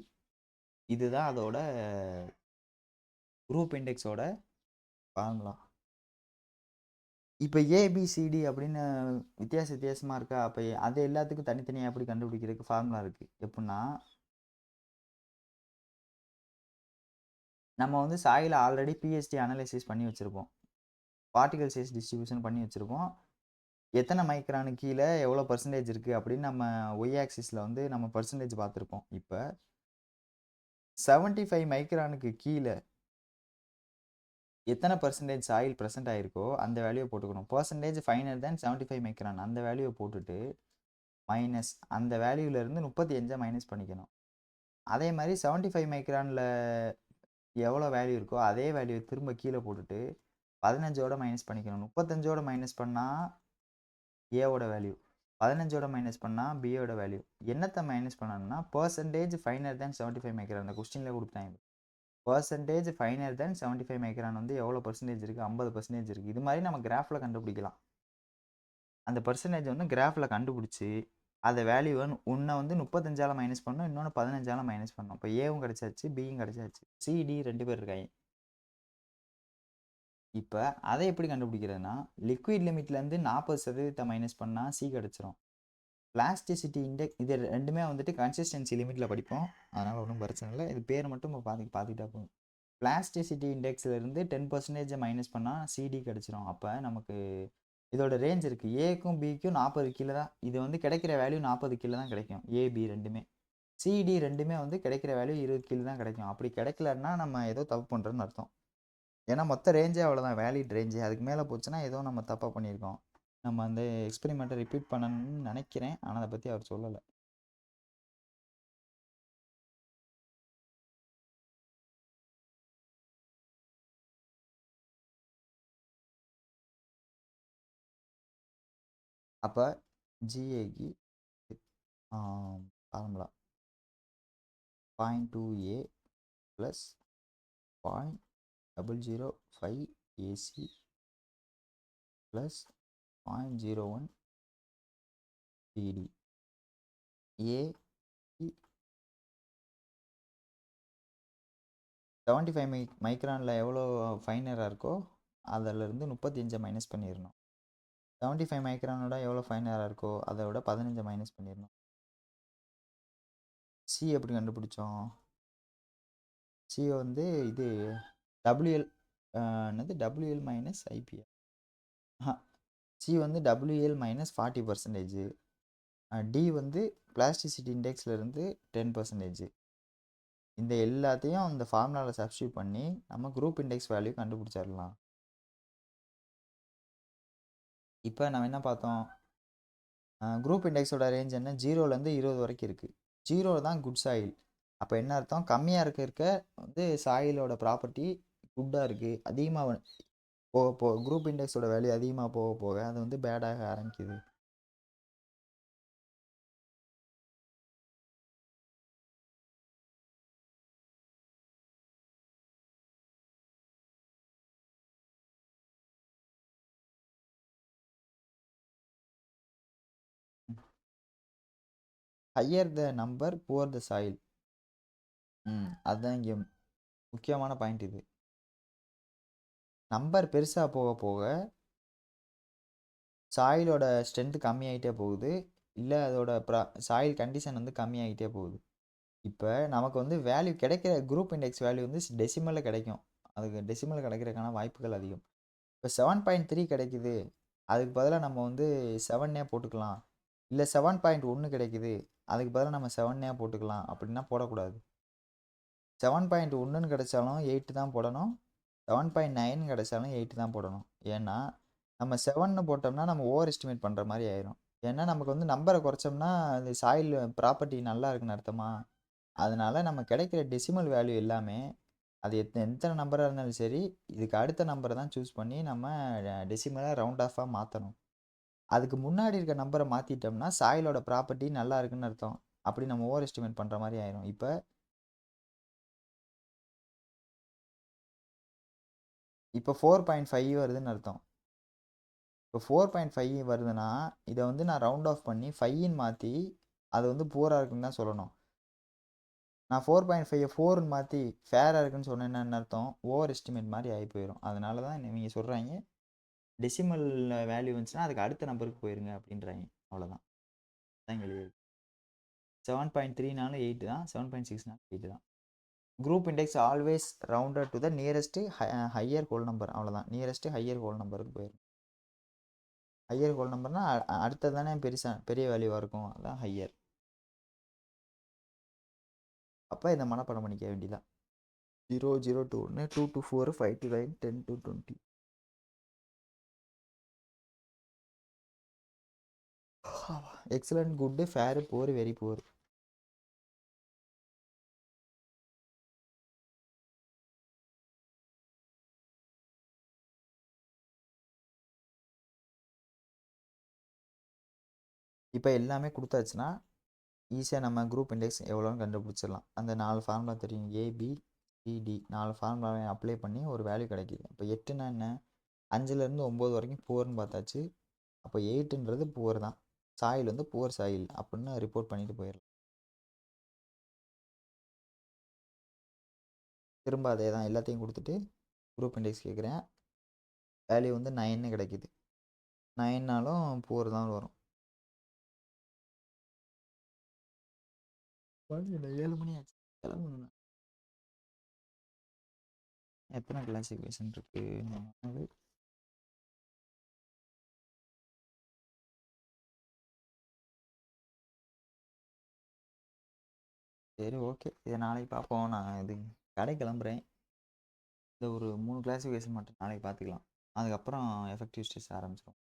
இதுதான் அதோட குரூப் இண்டெக்ஸோட ஃபார்முலா. இப்போ ஏபிசிடி அப்படின்னு வித்தியாசமாக இருக்கா? அப்போ அது எல்லாத்துக்கும் தனித்தனியாக எப்படி கண்டுபிடிக்கிறதுக்கு ஃபார்முலா இருக்குது. எப்படின்னா நம்ம வந்து சாயில் ஆல்ரெடி பிஎஸ்டி அனலைசிஸ் பண்ணி வச்சுருப்போம். பார்ட்டிகல் சைஸ் டிஸ்ட்ரிபியூஷன் பண்ணி வச்சுருப்போம். எத்தனை மைக்ரானுக்கு கீழே எவ்வளோ பர்சன்டேஜ் இருக்குது அப்படின்னு நம்ம ஒய் ஆக்சிஸில் வந்து நம்ம பர்சன்டேஜ் பார்த்துருப்போம். இப்போ 75 மைக்ரானுக்கு கீழே எத்தனை பர்சன்டேஜ் சாயில் ப்ரெசென்ட் ஆகிருக்கோ அந்த வேல்யூவை போட்டுக்கணும். பர்சன்டேஜ் ஃபைனர் தேன் 75 மைக்ரான் அந்த வேல்யூவை போட்டுட்டு மைனஸ் அந்த வேல்யூவிலேருந்து 35 மைனஸ் பண்ணிக்கணும். அதே மாதிரி 75 மைக்ரானில் எவ்வளோ வேல்யூ இருக்கோ அதே வேல்யூ திரும்ப கீழே போட்டுட்டு 15ஓட மைனஸ் பண்ணிக்கணும். 35ஓட மைனஸ் பண்ணால் ஏவோட வேல்யூ, 15ஓட மைனஸ் பண்ணால் பியோட வேல்யூ. என்னத்தை மைனஸ் பண்ணணும்னா பர்சன்டேஜ் ஃபைனர் தேன் 75 மைக்ரான். அந்த கொஸ்டினில் கொடுத்தாங்க. பர்சன்டேஜ் ஃபைனர் தேன் 75 மைக்ரான் வந்து எவ்வளோ பர்சன்டேஜ் இருக்குது? 50% இருக்குது. இது மாதிரி நம்ம கிராஃபில் கண்டுபிடிக்கலாம். அந்த பர்சன்டேஜ் வந்து கிராஃபில் கண்டுபிடிச்சி அந்த வேல்யூவை ஒன்றை வந்து 35ஆல் மைனஸ் பண்ணணும், இன்னொன்று 15ஆல் மைனஸ் பண்ணணும். இப்போ ஏவும் கிடச்சாச்சு, பியும் கிடச்சாச்சு, சிடி 2 பேர் இருக்காங்க. இப்போ அதை எப்படி கண்டுபிடிக்கிறதுனா லிக்விட் லிமிட்லேருந்து 40% மைனஸ் பண்ணால் சி கிடச்சிரும். பிளாஸ்டிசிட்டி இண்டெக்ஸ் இது ரெண்டுமே வந்துட்டு கன்சிஸ்டன்சி லிமிட்டில் படிப்போம். அதனால் ஒன்றும் பிரச்சனை இல்லை. இது பேர் மட்டும் பார்த்துக்கிட்டா போதும். பிளாஸ்டிசிட்டி இண்டெக்ஸ்லேருந்து 10% மைனஸ் பண்ணால் சிடி கிடச்சிரும். அப்போ நமக்கு இதோட ரேஞ்ச் இருக்குது. ஏக்கும் பிக்கும் 40 கீழே தான். இது வந்து கிடைக்கிற வேல்யூ 40 கீழே தான் கிடைக்கும். ஏபி ரெண்டுமே. சிடி ரெண்டுமே வந்து கிடைக்கிற வேல்யூ 20 கீழே தான் கிடைக்கும். அப்படி கிடைக்கலன்னா நம்ம ஏதோ தப்பு பண்ணுறோன்னு அர்த்தம். ஏன்னா மொத்த ரேஞ்சே அவ்வளோதான், வேலிட் ரேஞ்சு. அதுக்கு மேலே போச்சுன்னா ஏதோ நம்ம தப்பாக பண்ணியிருக்கோம். நம்ம அந்த எக்ஸ்பெரிமெண்ட்டை ரிப்பீட் பண்ணணும்னு நினைக்கிறேன். ஆனால் அதை பற்றி அவர் சொல்லலை. அப்போ ஜிஏக்கு formula 0.2a plus 0.005 AC plus 0.01 PD. A 75 மைக்ரானில் எவ்வளோ ஃபைனராக இருக்கோ அதிலிருந்து 35 மைனஸ் பண்ணிடணும். 75 மைக்ரானோட எவ்வளோ ஃபைனராக இருக்கோ அதை விட 15 மைனஸ் பண்ணிடணும். சி எப்படி கண்டுபிடிச்சோம்? சி வந்து இது டபிள்யூஎல் என்னது டபிள்யூஎல் மைனஸ் ஐபிஎல். சி வந்து டபிள்யூஎல் மைனஸ் 40%. டி வந்து பிளாஸ்டிசிட்டி இண்டெக்ஸ்லேருந்து 10%. இந்த எல்லாத்தையும் அந்த ஃபார்முலாவில் சப்ஸ்டியூட் பண்ணி நம்ம குரூப் இண்டெக்ஸ் வேல்யூ கண்டுபிடிச்சிடலாம். இப்போ நம்ம என்ன பார்த்தோம்? குரூப் இண்டெக்ஸோட ரேஞ்ச் என்ன? 0லேருந்து 20 வரைக்கும் இருக்குது. 0 தான் குட் சாயில். அப்போ என்ன அர்த்தம், கம்மியாக இருக்க வந்து சாயிலோட ப்ராப்பர்ட்டி குட்டாக இருக்குது, அதிகமாக போக போக குரூப் இண்டெக்ஸோட வேல்யூ அதிகமாக போக போக அது வந்து பேடாக ஆரம்பிக்குது. Higher the number poor the soil. அதுதான் இங்கே முக்கியமான பாயிண்ட். இது நம்பர் பெருசாக போக போக சாயிலோட ஸ்ட்ரென்த் கம்மியாகிட்டே போகுது, இல்லை அதோட சாயில் கண்டிஷன் வந்து கம்மியாகிட்டே போகுது. இப்போ நமக்கு வந்து வேல்யூ கிடைக்கிற குரூப் இண்டெக்ஸ் வேல்யூ வந்து டெசிமலில் கிடைக்கும், அதுக்கு டெசிமலில் கிடைக்கிறதுக்கான வாய்ப்புகள் அதிகம். இப்போ 7.3 கிடைக்குது, அதுக்கு பதிலாக நம்ம வந்து 7 போட்டுக்கலாம். இல்லை 7.1 கிடைக்குது, அதுக்கு பதிலாக நம்ம 7 போட்டுக்கலாம் அப்படின்னா போடக்கூடாது. 7.1 கிடைச்சாலும் 8 தான் போடணும், 7.9 கிடைச்சாலும் 8 தான் போடணும். ஏன்னா நம்ம 7 போட்டோம்னா நம்ம ஓவர் எஸ்டிமேட் பண்ணுற மாதிரி ஆயிரும். ஏன்னா நமக்கு வந்து நம்பரை குறைச்சோம்னா அது சாயில் ப்ராப்பர்ட்டி நல்லா இருக்குன்னு அர்த்தமா. அதனால நம்ம கிடைக்கிற டெசிமல் வேல்யூ எல்லாமே அது எத்தனை நம்பராக இருந்தாலும் சரி, இதுக்கு அடுத்த நம்பரை தான் சூஸ் பண்ணி நம்ம டெசிமலை ரவுண்ட் ஆஃபாக மாற்றணும். அதுக்கு முன்னாடி இருக்க நம்பரை மாற்றிட்டோம்னா சாயிலோட ப்ராப்பர்ட்டி நல்லா இருக்குன்னு அர்த்தம். அப்படி நம்ம ஓவர் எஸ்டிமேட் பண்ணுற மாதிரி ஆயிரும். இப்போ 4.5 வருதுன்னு அர்த்தம். இப்போ 4.5 வருதுன்னா இதை வந்து நான் ரவுண்ட் ஆஃப் பண்ணி 5ன்னு மாற்றி அது வந்து பூராக இருக்குன்னு தான் சொல்லணும். நான் 4.5 4ன்னு மாற்றி ஃபேராக இருக்குன்னு சொன்னேன்னா என்ன அர்த்தம், ஓவர் எஸ்டிமேட் மாதிரி ஆகி போயிடும். அதனால தான் நீங்கள் சொல்கிறாங்க டெசிமல் வேல்யூ வந்துச்சுன்னா அதுக்கு அடுத்த நம்பருக்கு போயிருங்க அப்படின்றாங்க. அவ்வளோதான், தான் எழுதி 7.3நாலும் 8 தான், 7.6நாலும் 8 தான். Group index always rounded to the nearest higher whole number. அவ்வளோதான், நியரஸ்ட் ஹையர் ஹோல் நம்பருக்கு போயிடும். ஹையர் ஹோல் நம்பர்னா அடுத்தது தானே பெரிய வேல்யூவாக இருக்கும், அதான் ஹையர். அப்போ இதை மனப்பாடம் பண்ணிக்க வேண்டியதான். 0 0 to 1 2 to 4 5 to 9 10 to 20. Excellent, good, fair, poor, very poor. இப்போ எல்லாமே கொடுத்தாச்சுன்னா ஈஸியாக நம்ம குரூப் இண்டெக்ஸ் எவ்வளோன்னு கண்டுபிடிச்சிடலாம். அந்த 4 ஃபார்முலா தெரியும், ஏபி சிடி 4 ஃபார்முலாவையும் அப்ளை பண்ணி ஒரு வேல்யூ கிடைக்கிது. இப்போ 8னா என்ன, 5லேருந்து 9 வரைக்கும் புவர்னு பார்த்தாச்சு. அப்போ 8ன்றது புவர் தான், சாயில் வந்து புவர் சாயில் அப்படின்னு ரிப்போர்ட் பண்ணிட்டு போயிடலாம். திரும்ப அதே தான், எல்லாத்தையும் கொடுத்துட்டு குரூப் இண்டெக்ஸ் கேட்குறேன். வேல்யூ வந்து 9 கிடைக்கிது, 9னாலும் புவர் தான் வரும். 7 மணி ஆச்சு, கிளம்பணும். எத்தனை கிளாசிஃபிகேஷன் இருக்கு? சரி, ஓகே, இதை நாளைக்கு பார்ப்போம். நான் இது கடை கிளம்புறேன். இந்த ஒரு 3 கிளாசிஃபிகேஷன் மட்டும் நாளைக்கு பார்த்துக்கலாம். அதுக்கப்புறம் எஃபெக்டிவ் ஸ்டேஜ் ஆரம்பிச்சிடும்.